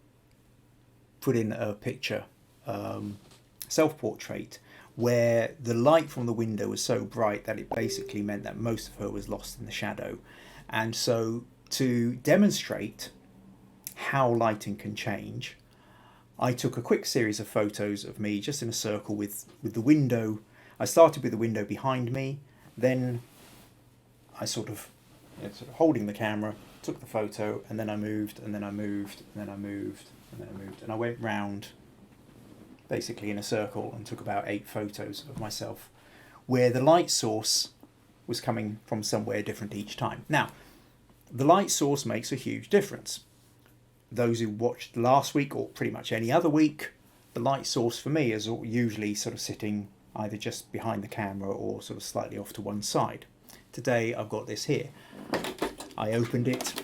put in a picture, self-portrait, where the light from the window was so bright that it basically meant that most of her was lost in the shadow. And so to demonstrate how lighting can change, I took a quick series of photos of me just in a circle with the window. I started with the window behind me, then I sort of holding the camera, took the photo, and then I moved, and then I moved, and then I moved, and then I moved, and I went round basically in a circle and took about 8 photos of myself where the light source was coming from somewhere different each time. Now, the light source makes a huge difference. Those who watched last week, or pretty much any other week, the light source for me is usually sort of sitting either just behind the camera or sort of slightly off to one side. Today I've got this here. I opened it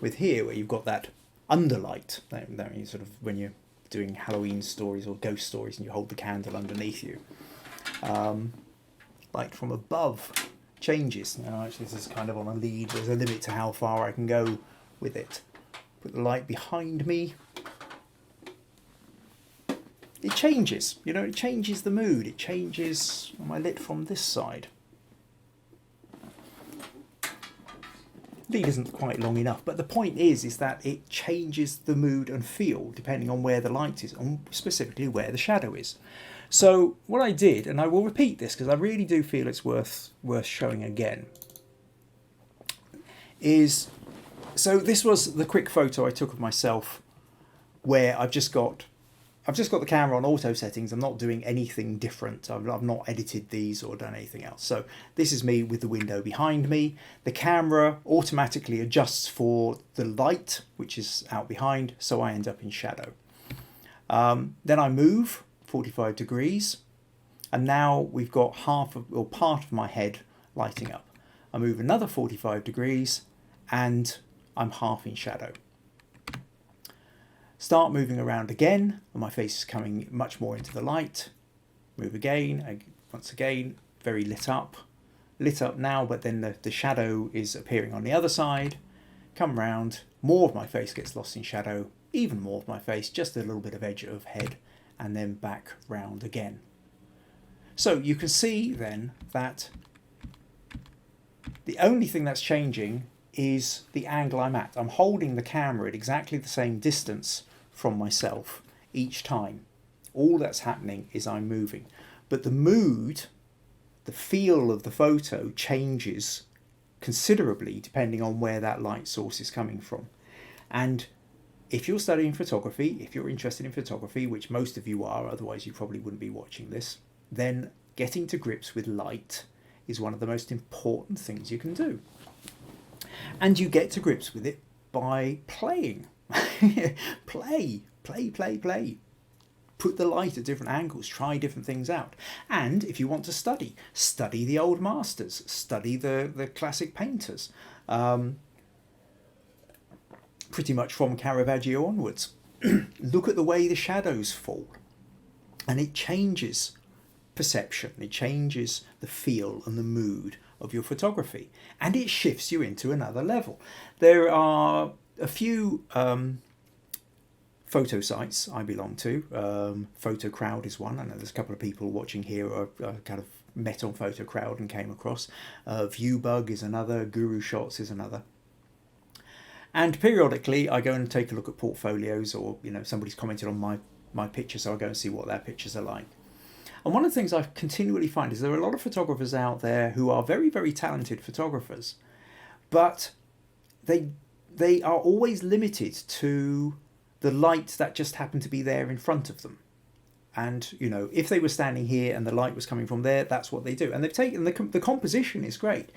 with here where you've got that underlight. That means sort of when you're doing Halloween stories or ghost stories and you hold the candle underneath you. Light from above changes. Now actually this is kind of on a lead. There's a limit to how far I can go with it. Put the light behind me. It changes, you know, it changes the mood. It changes. Am I lit from this side? Lead isn't quite long enough, but the point is that it changes the mood and feel depending on where the light is, and specifically where the shadow is. So what I did, and I will repeat this because I really do feel it's worth showing again, is, so this was the quick photo I took of myself where I've just got the camera on auto settings. I'm not doing anything different. I've not edited these or done anything else. So this is me with the window behind me. The camera automatically adjusts for the light, which is out behind, so I end up in shadow. Then I move 45 degrees, and now we've got half of, or part of my head lighting up. I move another 45 degrees, and I'm half in shadow. Start moving around again, and my face is coming much more into the light. Move again, once again, very lit up now, but then the shadow is appearing on the other side. Come round, more of my face gets lost in shadow, even more of my face, just a little bit of edge of head, and then back round again. So you can see then that the only thing that's changing is the angle I'm at. I'm holding the camera at exactly the same distance from myself each time. All that's happening is I'm moving. But the mood, the feel of the photo changes considerably depending on where that light source is coming from. And if you're studying photography, if you're interested in photography, which most of you are, otherwise you probably wouldn't be watching this, then getting to grips with light is one of the most important things you can do. And you get to grips with it by playing. Play. Put the light at different angles, try different things out. And if you want to study the old masters, study the classic painters. pretty much from Caravaggio onwards. Look at the way the shadows fall, and it changes perception, it changes the feel and the mood of your photography, and it shifts you into another level. There are a few photo sites I belong to. Photo Crowd is one. I know there's a couple of people watching here who are kind of met on Photo Crowd and came across. Viewbug is another. Guru Shots is another. And periodically I go and take a look at portfolios, or somebody's commented on my picture, so I go and see what their pictures are like. And one of the things I continually find is there are a lot of photographers out there who are very, very talented photographers, but they are always limited to the light that just happened to be there in front of them. And if they were standing here and the light was coming from there, that's what they do. And they've taken the composition is great,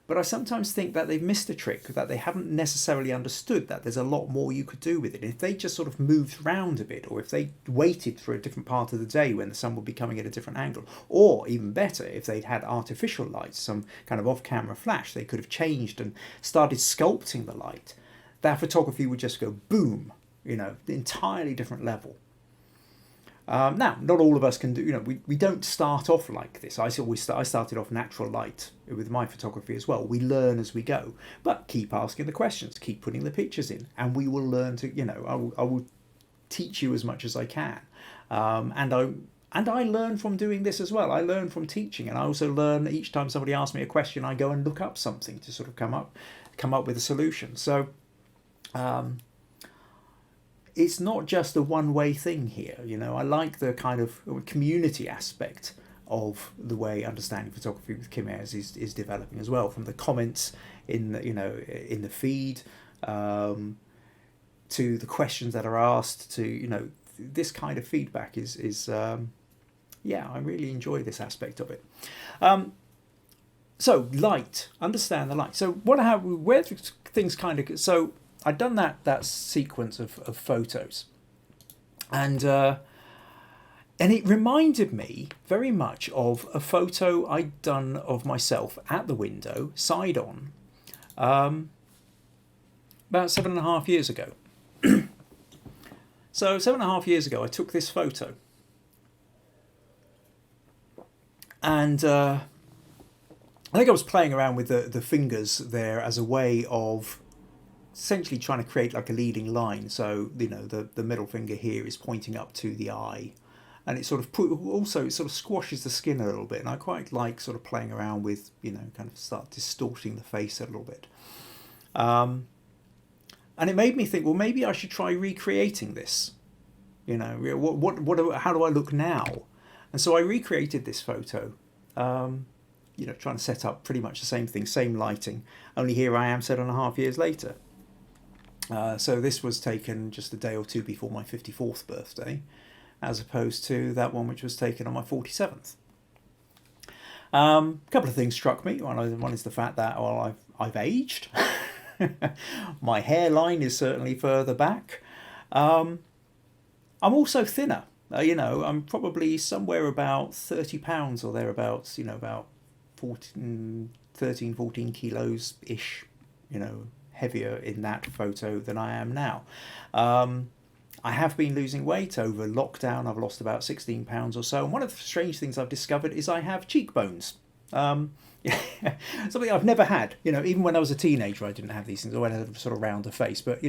but I sometimes think that they've missed a trick, that they haven't necessarily understood that there's a lot more you could do with it. If they just sort of moved around a bit, or if they waited for a different part of the day when the sun would be coming at a different angle, or even better, if they'd had artificial lights, some kind of off-camera flash, they could have changed and started sculpting the light. That photography would just go boom, entirely different level. Now, not all of us can do, we don't start off like this. I started off natural light with my photography as well. We learn as we go, but keep asking the questions, keep putting the pictures in, and we will learn to, I will teach you as much as I can. And I learn from doing this as well. I learn from teaching, and I also learn each time somebody asks me a question, I go and look up something to sort of come up with a solution. So, it's not just a one-way thing here. I like the kind of community aspect of the way understanding photography with Kim Ayres is developing as well, from the comments in the feed to the questions that are asked to this kind of feedback is I really enjoy this aspect of it. So light, understand the light. So where things kind of so. I'd done that sequence of photos, and it reminded me very much of a photo I'd done of myself at the window, side on, about 7.5 years ago. So 7.5 years ago, I took this photo, and I think I was playing around with the fingers there as a way of essentially trying to create like a leading line. So the middle finger here is pointing up to the eye, and it sort of squashes the skin a little bit, and I quite like sort of playing around with kind of start distorting the face a little bit, and it made me think, well, maybe I should try recreating this. How do I look now? And so I recreated this photo, trying to set up pretty much the same thing, same lighting, only here I am 7.5 years later. So this was taken just a day or two before my 54th birthday, as opposed to that one which was taken on my 47th. A couple of things struck me. One is the fact that I've aged. My hairline is certainly further back. I'm also thinner. I'm probably somewhere about 30 pounds or thereabouts. About 13, 14 kilos-ish. Heavier in that photo than I am now. I have been losing weight over lockdown. I've lost about 16 pounds or so. And one of the strange things I've discovered is I have cheekbones. Something I've never had. Even when I was a teenager, I didn't have these things. I had a sort of rounder face. But,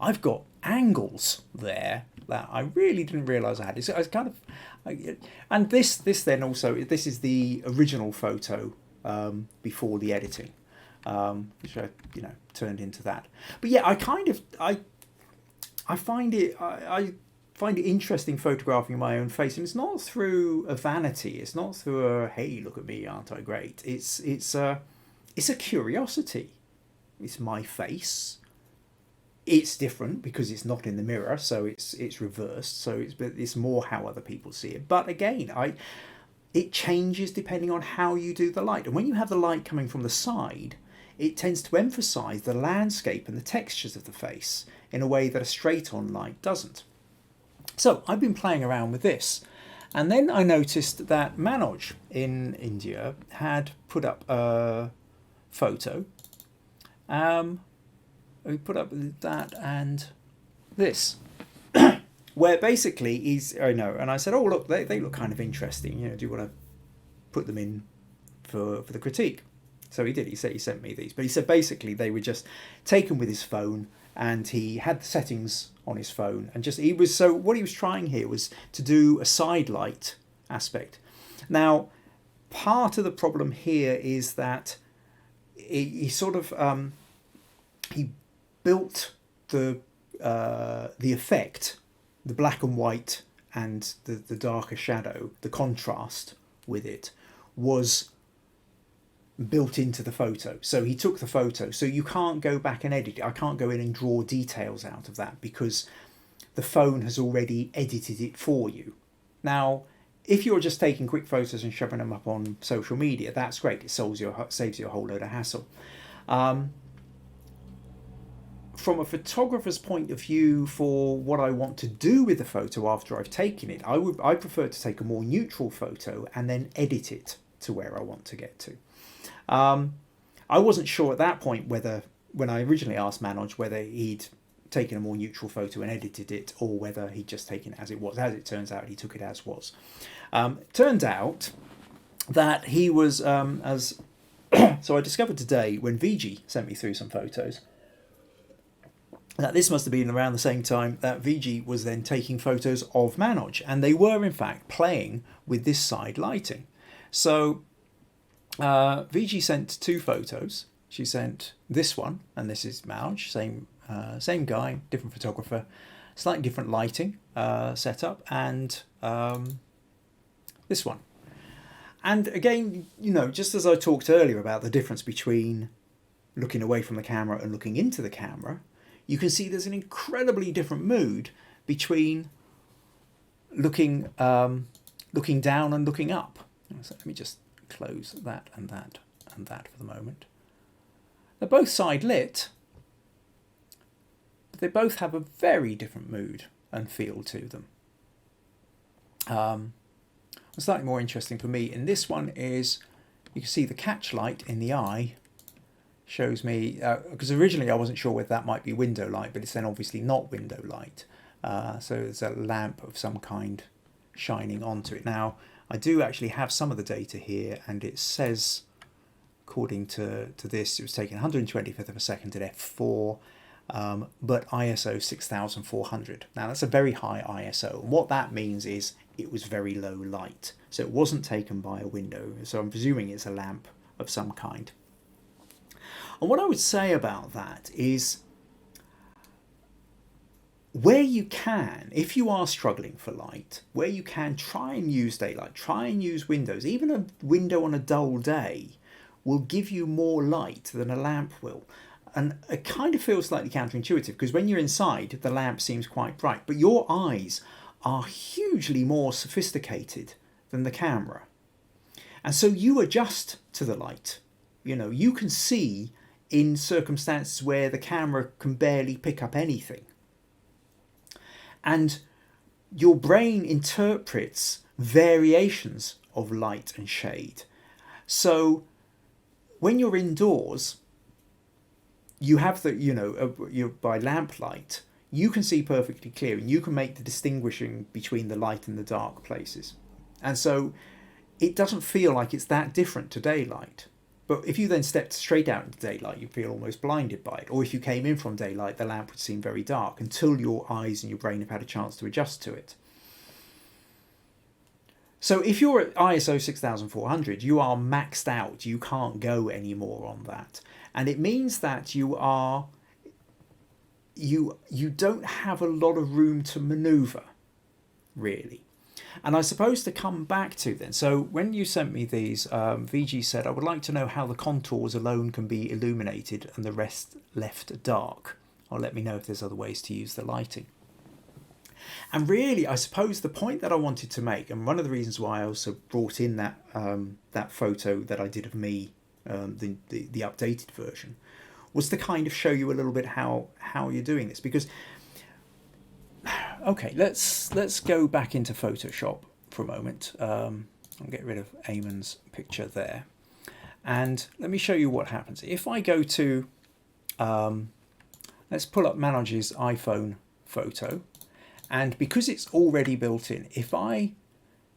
I've got angles there that I really didn't realise I had. It's kind of... And this then also, this is the original photo before the editing. Which I, turned into that. But yeah, I find it interesting photographing my own face, and it's not through a vanity. It's not through a hey, look at me, aren't I great? It's a curiosity. It's my face. It's different because it's not in the mirror, so it's reversed. So it's more how other people see it. But again, it changes depending on how you do the light. And when you have the light coming from the side, it tends to emphasise the landscape and the textures of the face in a way that a straight-on light doesn't. So I've been playing around with this, and then I noticed that Manoj in India had put up a photo we put up with that and this, where basically he's, I know, and I said, oh look, they look kind of interesting. You know, do you want to put them in for the critique? So he did. He sent me these, but he said basically they were just taken with his phone, and he had the settings on his phone, and just what he was trying here was to do a side light aspect. Now, part of the problem here is that he sort of he built the effect, the black and white and the darker shadow, the contrast with it was built into the photo. So he took the photo, so you can't go back and edit it. I can't go in and draw details out of that because the phone has already edited it for you. Now, if you're just taking quick photos and shoving them up on social media, that's great. It saves you a whole load of hassle. From a photographer's point of view, for what I want to do with the photo after I've taken it, I prefer to take a more neutral photo and then edit it to where I want to get to. I wasn't sure at that point whether, when I originally asked Manoj whether he'd taken a more neutral photo and edited it, or whether he'd just taken it as it was. As it turns out, he took it as was. Turned out that he was as so I discovered today when VG sent me through some photos that this must have been around the same time that VG was then taking photos of Manoj, and they were in fact playing with this side lighting. So VG sent two photos. She sent this one, and this is Manoj, same guy, different photographer, slightly different lighting setup, and this one. And again, you know, just as I talked earlier about the difference between looking away from the camera and looking into the camera, you can see there's an incredibly different mood between looking down and looking up. So let me just close that and that and that for the moment. They're both side lit, but they both have a very different mood and feel to them. Slightly more interesting for me in this one is you can see the catch light in the eye shows me, because originally I wasn't sure whether that might be window light, but it's then obviously not window light. So there's a lamp of some kind shining onto it. Now, I do actually have some of the data here, and it says, according to this, it was taken 125th of a second at f4, but ISO 6400. Now, that's a very high ISO, and what that means is it was very low light. So it wasn't taken by a window, so I'm presuming it's a lamp of some kind. And what I would say about that is, where you can, if you are struggling for light, where you can, try and use daylight, try and use windows. Even a window on a dull day will give you more light than a lamp will. And it kind of feels slightly counterintuitive, because when you're inside, the lamp seems quite bright, but your eyes are hugely more sophisticated than the camera. And so you adjust to the light. You know, you can see in circumstances where the camera can barely pick up anything. And your brain interprets variations of light and shade. So when you're indoors, you have the, you know, by lamplight, you can see perfectly clear, and you can make the distinguishing between the light and the dark places. And so it doesn't feel like it's that different to daylight. But if you then stepped straight out into daylight, you feel almost blinded by it. Or if you came in from daylight, the lamp would seem very dark until your eyes and your brain have had a chance to adjust to it. So if you're at ISO 6400, you are maxed out. You can't go any more on that. And it means that you don't have a lot of room to maneuver, really. And I suppose to come back to then, so when you sent me these, VG said, I would like to know how the contours alone can be illuminated and the rest left dark. Or let me know if there's other ways to use the lighting. And really, I suppose the point that I wanted to make, and one of the reasons why I also brought in that that photo that I did of me, the updated version, was to kind of show you a little bit how you're doing this. Because okay, let's go back into Photoshop for a moment. I'll get rid of Eamon's picture there, and let me show you what happens if I go to let's pull up Manage's iPhone photo. And because it's already built in, if I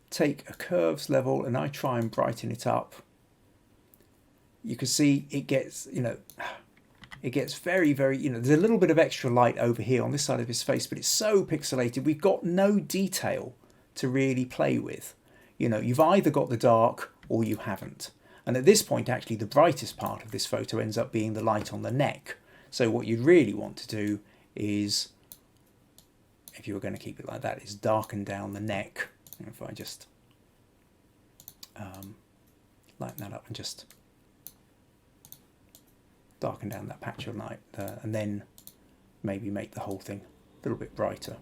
take a curves level and I try and brighten it up, you can see it gets, it gets very, very, there's a little bit of extra light over here on this side of his face, but it's so pixelated, we've got no detail to really play with. You've either got the dark or you haven't. And at this point, actually, the brightest part of this photo ends up being the light on the neck. So what you'd really want to do is, if you were going to keep it like that, is darken down the neck. If I just lighten that up and just darken down that patch of light, and then maybe make the whole thing a little bit brighter.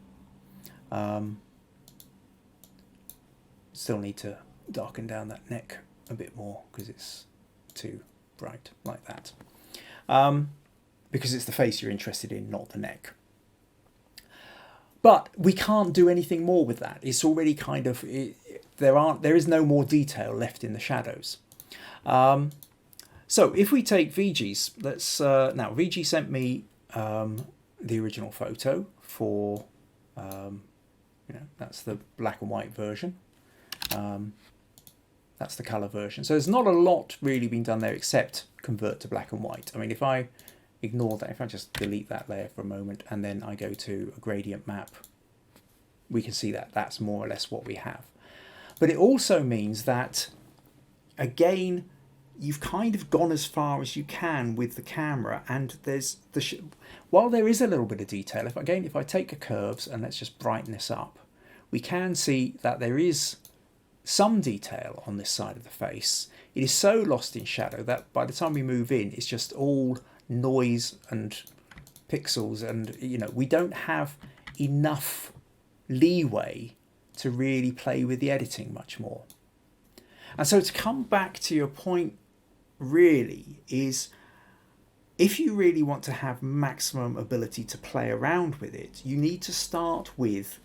Still need to darken down that neck a bit more because it's too bright like that. Because it's the face you're interested in, not the neck. But we can't do anything more with that. It's already kind of, there is no more detail left in the shadows. So if we take VG's, now VG sent me the original photo for, that's the black and white version. That's the colour version. So there's not a lot really being done there except convert to black and white. I mean, if I ignore that, if I just delete that layer for a moment and then I go to a gradient map, we can see that that's more or less what we have. But it also means that, again, you've kind of gone as far as you can with the camera, and there's while there is a little bit of detail, if I take a curves and let's just brighten this up, we can see that there is some detail on this side of the face. It is so lost in shadow that by the time we move in, it's just all noise and pixels, and we don't have enough leeway to really play with the editing much more. And so to come back to your point really is, if you really want to have maximum ability to play around with it, you need to start with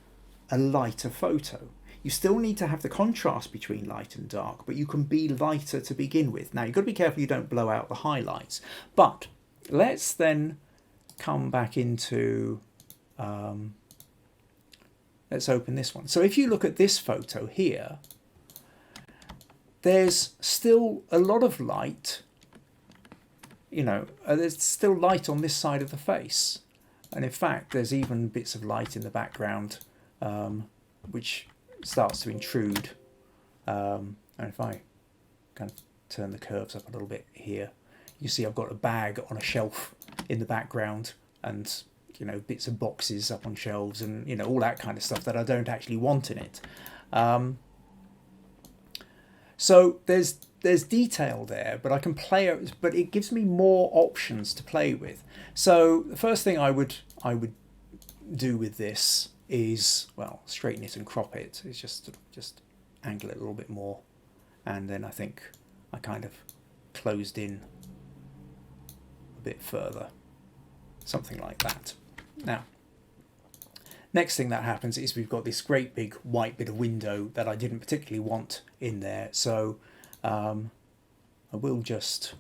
a lighter photo. You still need to have the contrast between light and dark, but you can be lighter to begin with. Now, you've got to be careful you don't blow out the highlights. But let's then come back into, let's open this one. So if you look at this photo here, there's still a lot of light, there's still light on this side of the face. And in fact, there's even bits of light in the background, which starts to intrude. And if I kind of turn the curves up a little bit here, you see I've got a bag on a shelf in the background, and bits of boxes up on shelves, and all that kind of stuff that I don't actually want in it. So there's detail there, but I can play, but it gives me more options to play with. So the first thing I would do with this is, well, straighten it and crop it. It's just angle it a little bit more, and then I think I kind of closed in a bit further, something like that. Now, next thing that happens is we've got this great big white bit of window that I didn't particularly want in there, so I will just,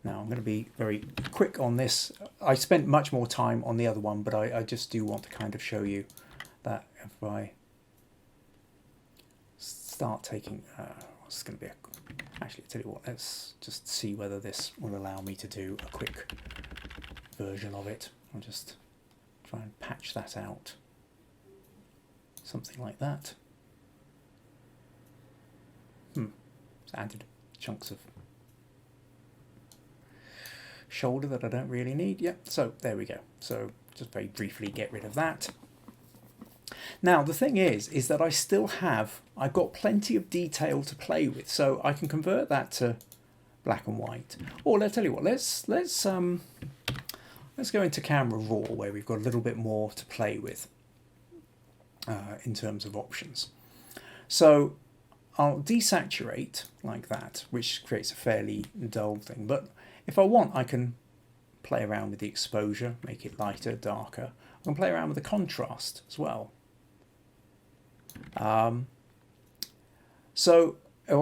now I'm going to be very quick on this. I spent much more time on the other one, but I just do want to kind of show you that if I start taking, it's going to be actually, I tell you what, let's just see whether this will allow me to do a quick version of it. I'll just try and patch that out, something like that. It's added chunks of shoulder that I don't really need. Yep, so there we go. So just very briefly get rid of that. Now the thing is that I've got plenty of detail to play with, so I can convert that to black and white. Or let's tell you what, let's go into Camera Raw, where we've got a little bit more to play with in terms of options. So I'll desaturate like that, which creates a fairly dull thing. But if I want, I can play around with the exposure, make it lighter, darker. I can play around with the contrast as well. Or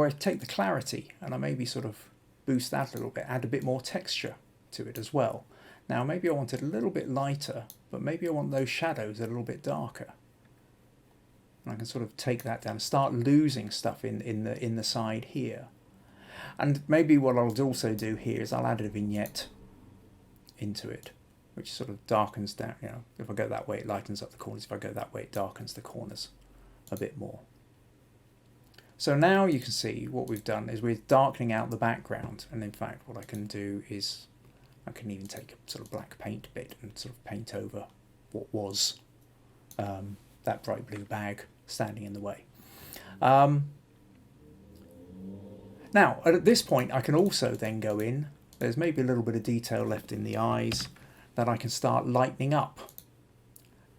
I take the clarity and I maybe sort of boost that a little bit, add a bit more texture to it as well. Now maybe I want it a little bit lighter, but maybe I want those shadows a little bit darker. And I can sort of take that down, start losing stuff in the side here. And maybe what I'll also do here is I'll add a vignette into it, which sort of darkens down. You know, if I go that way, it lightens up the corners. If I go that way, it darkens the corners a bit more. So now you can see what we've done is we're darkening out the background. And in fact, what I can do is I can even take a sort of black paint bit and sort of paint over what was that bright blue bag standing in the way. Now, at this point, I can also then go in. There's maybe a little bit of detail left in the eyes that I can start lightening up.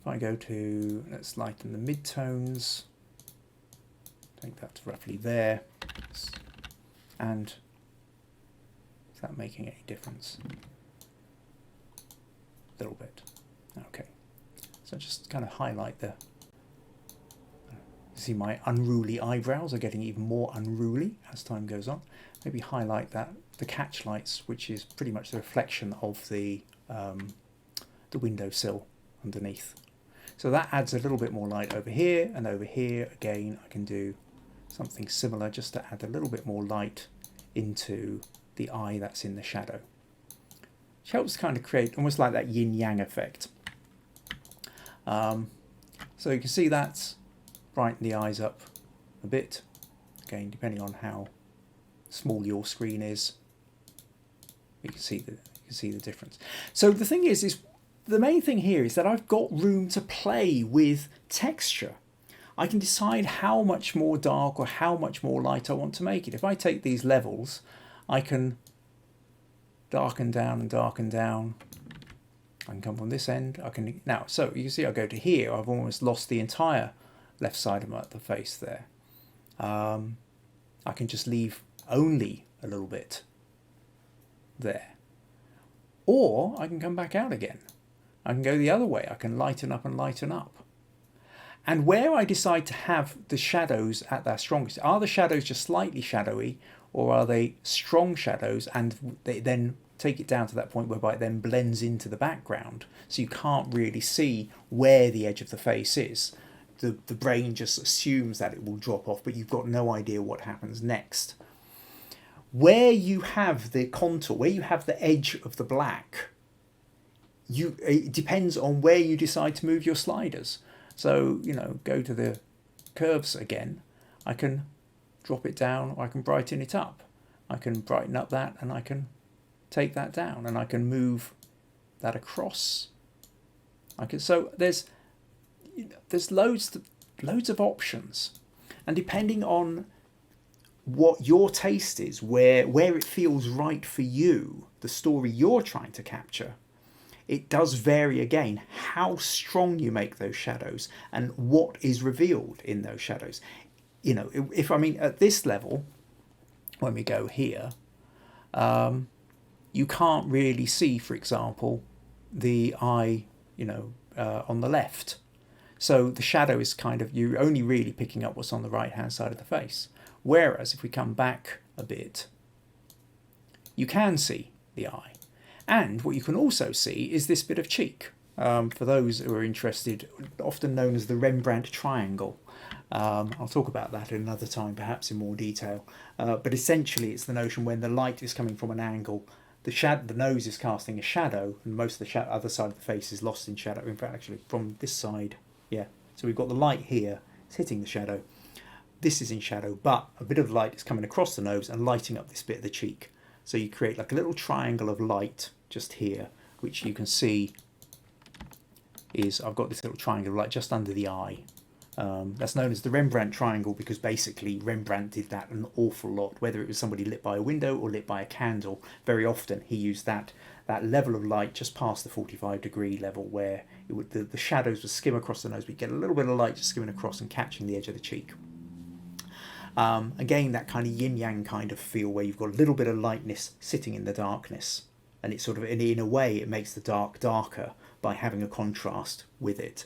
If I go to, let's lighten the mid-tones. I think that's roughly there. And is that making any difference? A little bit. Okay. So just kind of highlight the... See, my unruly eyebrows are getting even more unruly as time goes on. Maybe highlight that, the catch lights, which is pretty much the reflection of the windowsill underneath. So that adds a little bit more light over here, and over here again I can do something similar just to add a little bit more light into the eye that's in the shadow. Which helps kind of create almost like that yin-yang effect. So you can see that's brighten the eyes up a bit. Again, depending on how small your screen is, you can see the difference. So the thing is the main thing here is that I've got room to play with texture. I can decide how much more dark or how much more light I want to make it. If I take these levels, I can darken down and darken down. I can come from this end. I can now. So you can see I go to here. I've almost lost the entire left side of the face there. I can just leave only a little bit there. Or I can come back out again. I can go the other way. I can lighten up and lighten up. And where I decide to have the shadows at their strongest, are the shadows just slightly shadowy, or are they strong shadows and they then take it down to that point whereby it then blends into the background, so you can't really see where the edge of the face is. The brain just assumes that it will drop off, but you've got no idea what happens next. Where you have the contour, where you have the edge of the black, it depends on where you decide to move your sliders. So, you know, go to the curves again. I can drop it down, or I can brighten it up. I can brighten up that, and I can take that down, and I can move that across. So there's loads of options, and depending on what your taste is, where it feels right for you, the story you're trying to capture, it does vary again how strong you make those shadows and what is revealed in those shadows. You know, if I mean at this level, when we go here, you can't really see, for example, the eye, you know, on the left. So the shadow is kind of, you're only really picking up what's on the right hand side of the face. Whereas if we come back a bit, you can see the eye. And what you can also see is this bit of cheek. For those who are interested, often known as the Rembrandt triangle. I'll talk about that at another time, perhaps in more detail. But essentially it's the notion when the light is coming from an angle, the nose is casting a shadow, and most of the other side of the face is lost in shadow. In fact, actually, from this side, yeah. So we've got the light here, it's hitting the shadow. This is in shadow, but a bit of light is coming across the nose and lighting up this bit of the cheek. So you create like a little triangle of light just here, which you can see is, I've got this little triangle of light just under the eye. That's known as the Rembrandt triangle because basically Rembrandt did that an awful lot, whether it was somebody lit by a window or lit by a candle. Very often he used that level of light just past the 45-degree level where the shadows would skim across the nose, but you get a little bit of light just skimming across and catching the edge of the cheek. Again, that kind of yin-yang kind of feel where you've got a little bit of lightness sitting in the darkness, and it's sort of, in a way, it makes the dark darker by having a contrast with it.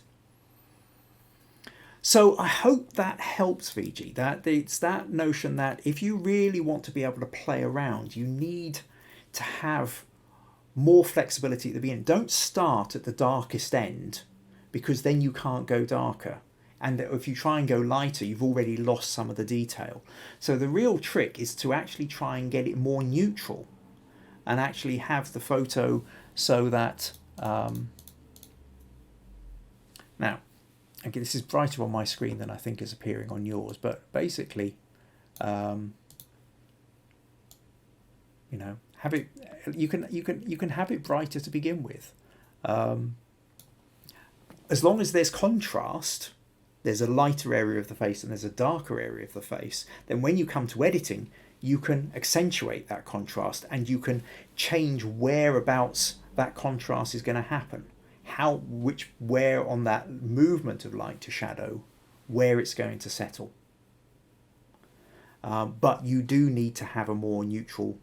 So I hope that helps, VG. That it's that notion that if you really want to be able to play around, you need to have more flexibility at the beginning. Don't start at the darkest end, because then you can't go darker. And if you try and go lighter, you've already lost some of the detail. So the real trick is to actually try and get it more neutral and actually have the photo so that... now, okay, this is brighter on my screen than I think is appearing on yours, but basically, you know, have it. You can have it brighter to begin with, as long as there's contrast. There's a lighter area of the face and there's a darker area of the face. Then when you come to editing, you can accentuate that contrast and you can change whereabouts that contrast is going to happen. Where on that movement of light to shadow, where it's going to settle. But you do need to have a more neutral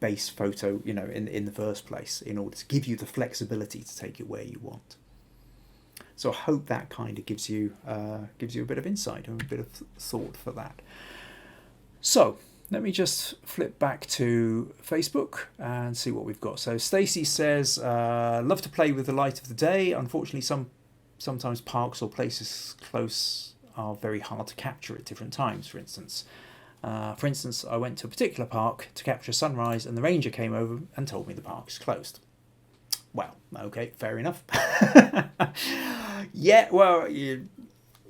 base photo, you know, in the first place, in order to give you the flexibility to take it where you want. So I hope that kind of gives you a bit of insight and a bit of thought for that. So let me just flip back to Facebook and see what we've got. So Stacey says, love to play with the light of the day. Unfortunately, sometimes parks or places close are very hard to capture at different times, for instance. I went to a particular park to capture sunrise and the ranger came over and told me the park is closed. Well, okay, fair enough. Yeah, well,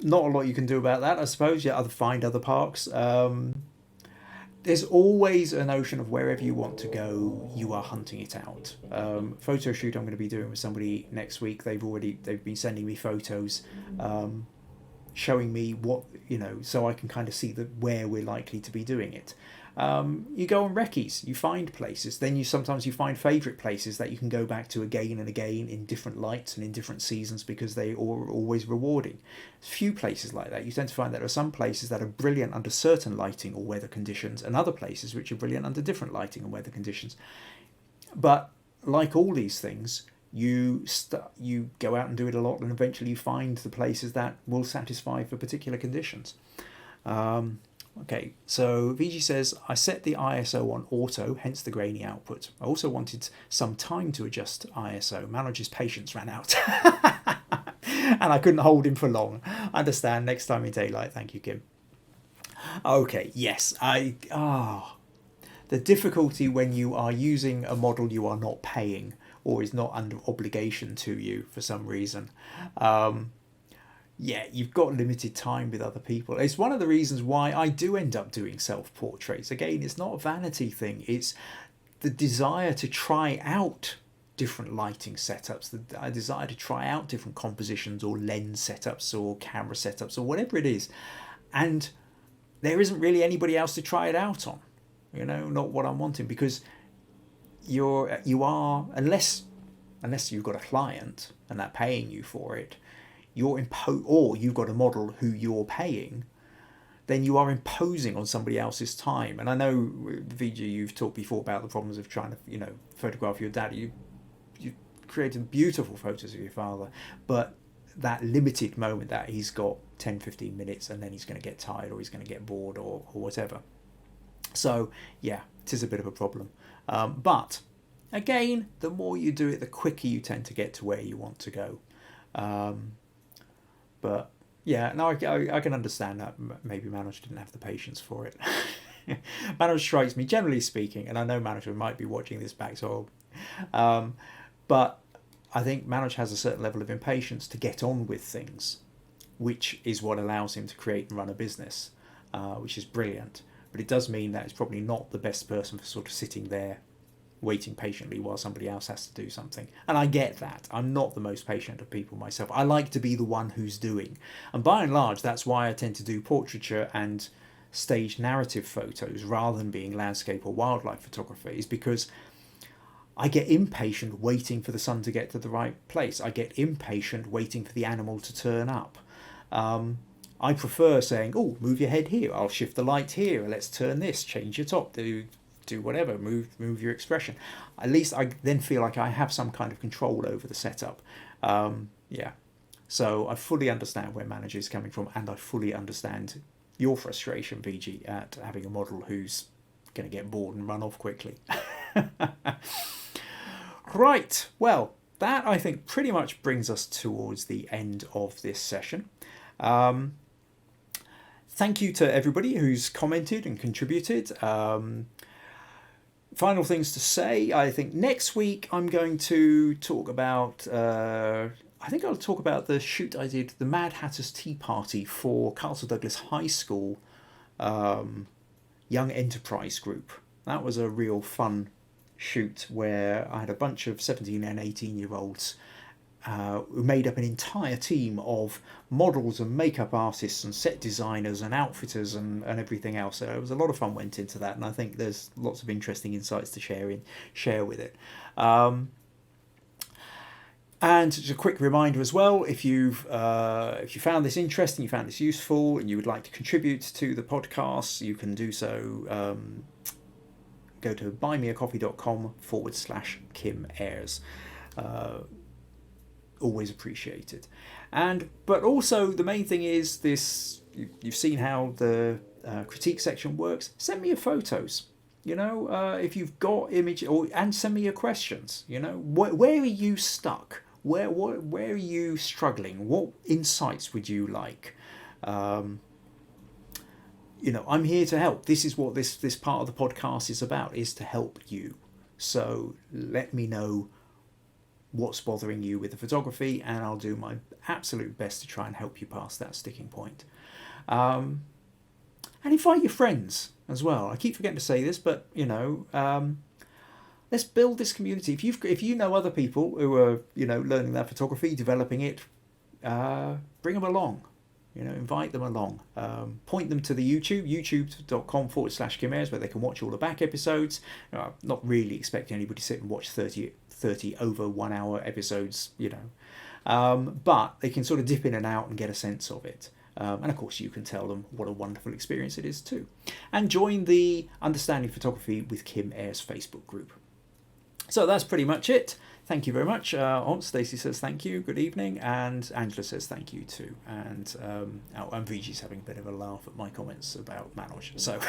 not a lot you can do about that, I suppose. You either find other parks. There's always a notion of wherever you want to go, you are hunting it out. Photo shoot I'm going to be doing with somebody next week. They've been sending me photos, showing me what, you know, so I can kind of see where we're likely to be doing it. You go on recce's, you find places, then sometimes you find favourite places that you can go back to again and again in different lights and in different seasons because they are always rewarding. There's a few places like that. You tend to find that there are some places that are brilliant under certain lighting or weather conditions and other places which are brilliant under different lighting and weather conditions. But like all these things, you go out and do it a lot and eventually you find the places that will satisfy for particular conditions. Okay, so VG says, I set the ISO on auto, hence the grainy output. I also wanted some time to adjust ISO. Manager's patience ran out. And I couldn't hold him for long. I understand, next time in daylight. Thank you, Kim. Okay, yes, the difficulty when you are using a model you are not paying or is not under obligation to you for some reason. Yeah, you've got limited time with other people. It's one of the reasons why I do end up doing self-portraits. Again, it's not a vanity thing. It's the desire to try out different lighting setups, the desire to try out different compositions or lens setups or camera setups or whatever it is. And there isn't really anybody else to try it out on. You know, not what I'm wanting, because you are, unless you've got a client and they're paying you for it, or you've got a model who you're paying, then you are imposing on somebody else's time. And I know, VG, you've talked before about the problems of trying to, you know, photograph your dad. You created beautiful photos of your father, but that limited moment that he's got 10-15 minutes and then he's going to get tired or he's going to get bored or whatever. So yeah, it is a bit of a problem. But again, the more you do it, the quicker you tend to get to where you want to go. But yeah, no, I can understand that maybe manager didn't have the patience for it. Manager strikes me, generally speaking, and I know manager might be watching this back, so but I think manager has a certain level of impatience to get on with things, which is what allows him to create and run a business, which is brilliant. But it does mean that it's probably not the best person for sort of sitting there waiting patiently while somebody else has to do something. And I get that. I'm not the most patient of people myself. I like to be the one who's doing. And by and large, that's why I tend to do portraiture and staged narrative photos rather than being landscape or wildlife photography, is because I get impatient waiting for the sun to get to the right place. I get impatient waiting for the animal to turn up. I prefer saying, oh, move your head here. I'll shift the light here. Let's turn this, change your top, do whatever, move your expression. At least I then feel like I have some kind of control over the setup. Yeah, so I fully understand where manager is coming from, and I fully understand your frustration, VG, at having a model who's going to get bored and run off quickly. Right, well, that I think pretty much brings us towards the end of this session. Thank you to everybody who's commented and contributed. Final things to say. I think next week I'm going to talk about. I think I'll talk about the shoot I did, the Mad Hatter's Tea Party for Castle Douglas High School Young Enterprise Group. That was a real fun shoot where I had a bunch of 17 and 18-year-olds who made up an entire team of models and makeup artists and set designers and outfitters and everything else. So it was a lot of fun went into that, and I think there's lots of interesting insights to share with it. And just a quick reminder as well, if you found this interesting, you found this useful, and you would like to contribute to the podcast, you can do so. Go to buymeacoffee.com/Kim Ayres. Always appreciated. But also the main thing is this, you've seen how the critique section works. Send me your photos, if you've got image, and send me your questions. Where are you stuck? Where are you struggling? What insights would you like? I'm here to help. This is what this part of the podcast is about, is to help you. So let me know what's bothering you with the photography, and I'll do my absolute best to try and help you past that sticking point. And invite your friends as well. I keep forgetting to say this, but let's build this community. If you know other people who are learning that photography, developing it, bring them along. Invite them along. Point them to the youtube.com/Kim Ayres, where they can watch all the back episodes. I'm not really expecting anybody to sit and watch 30 over 1 hour episodes, but they can sort of dip in and out and get a sense of it. And of course you can tell them what a wonderful experience it is too. And join the Understanding Photography with Kim Ayres Facebook group. So that's pretty much it. Thank you very much. Stacey says thank you, good evening, and Angela says thank you too. And Vigi's having a bit of a laugh at my comments about Manoj. So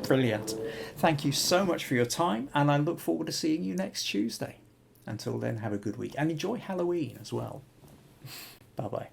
brilliant. Thank you so much for your time, and I look forward to seeing you next Tuesday. Until then, have a good week and enjoy Halloween as well. Bye bye.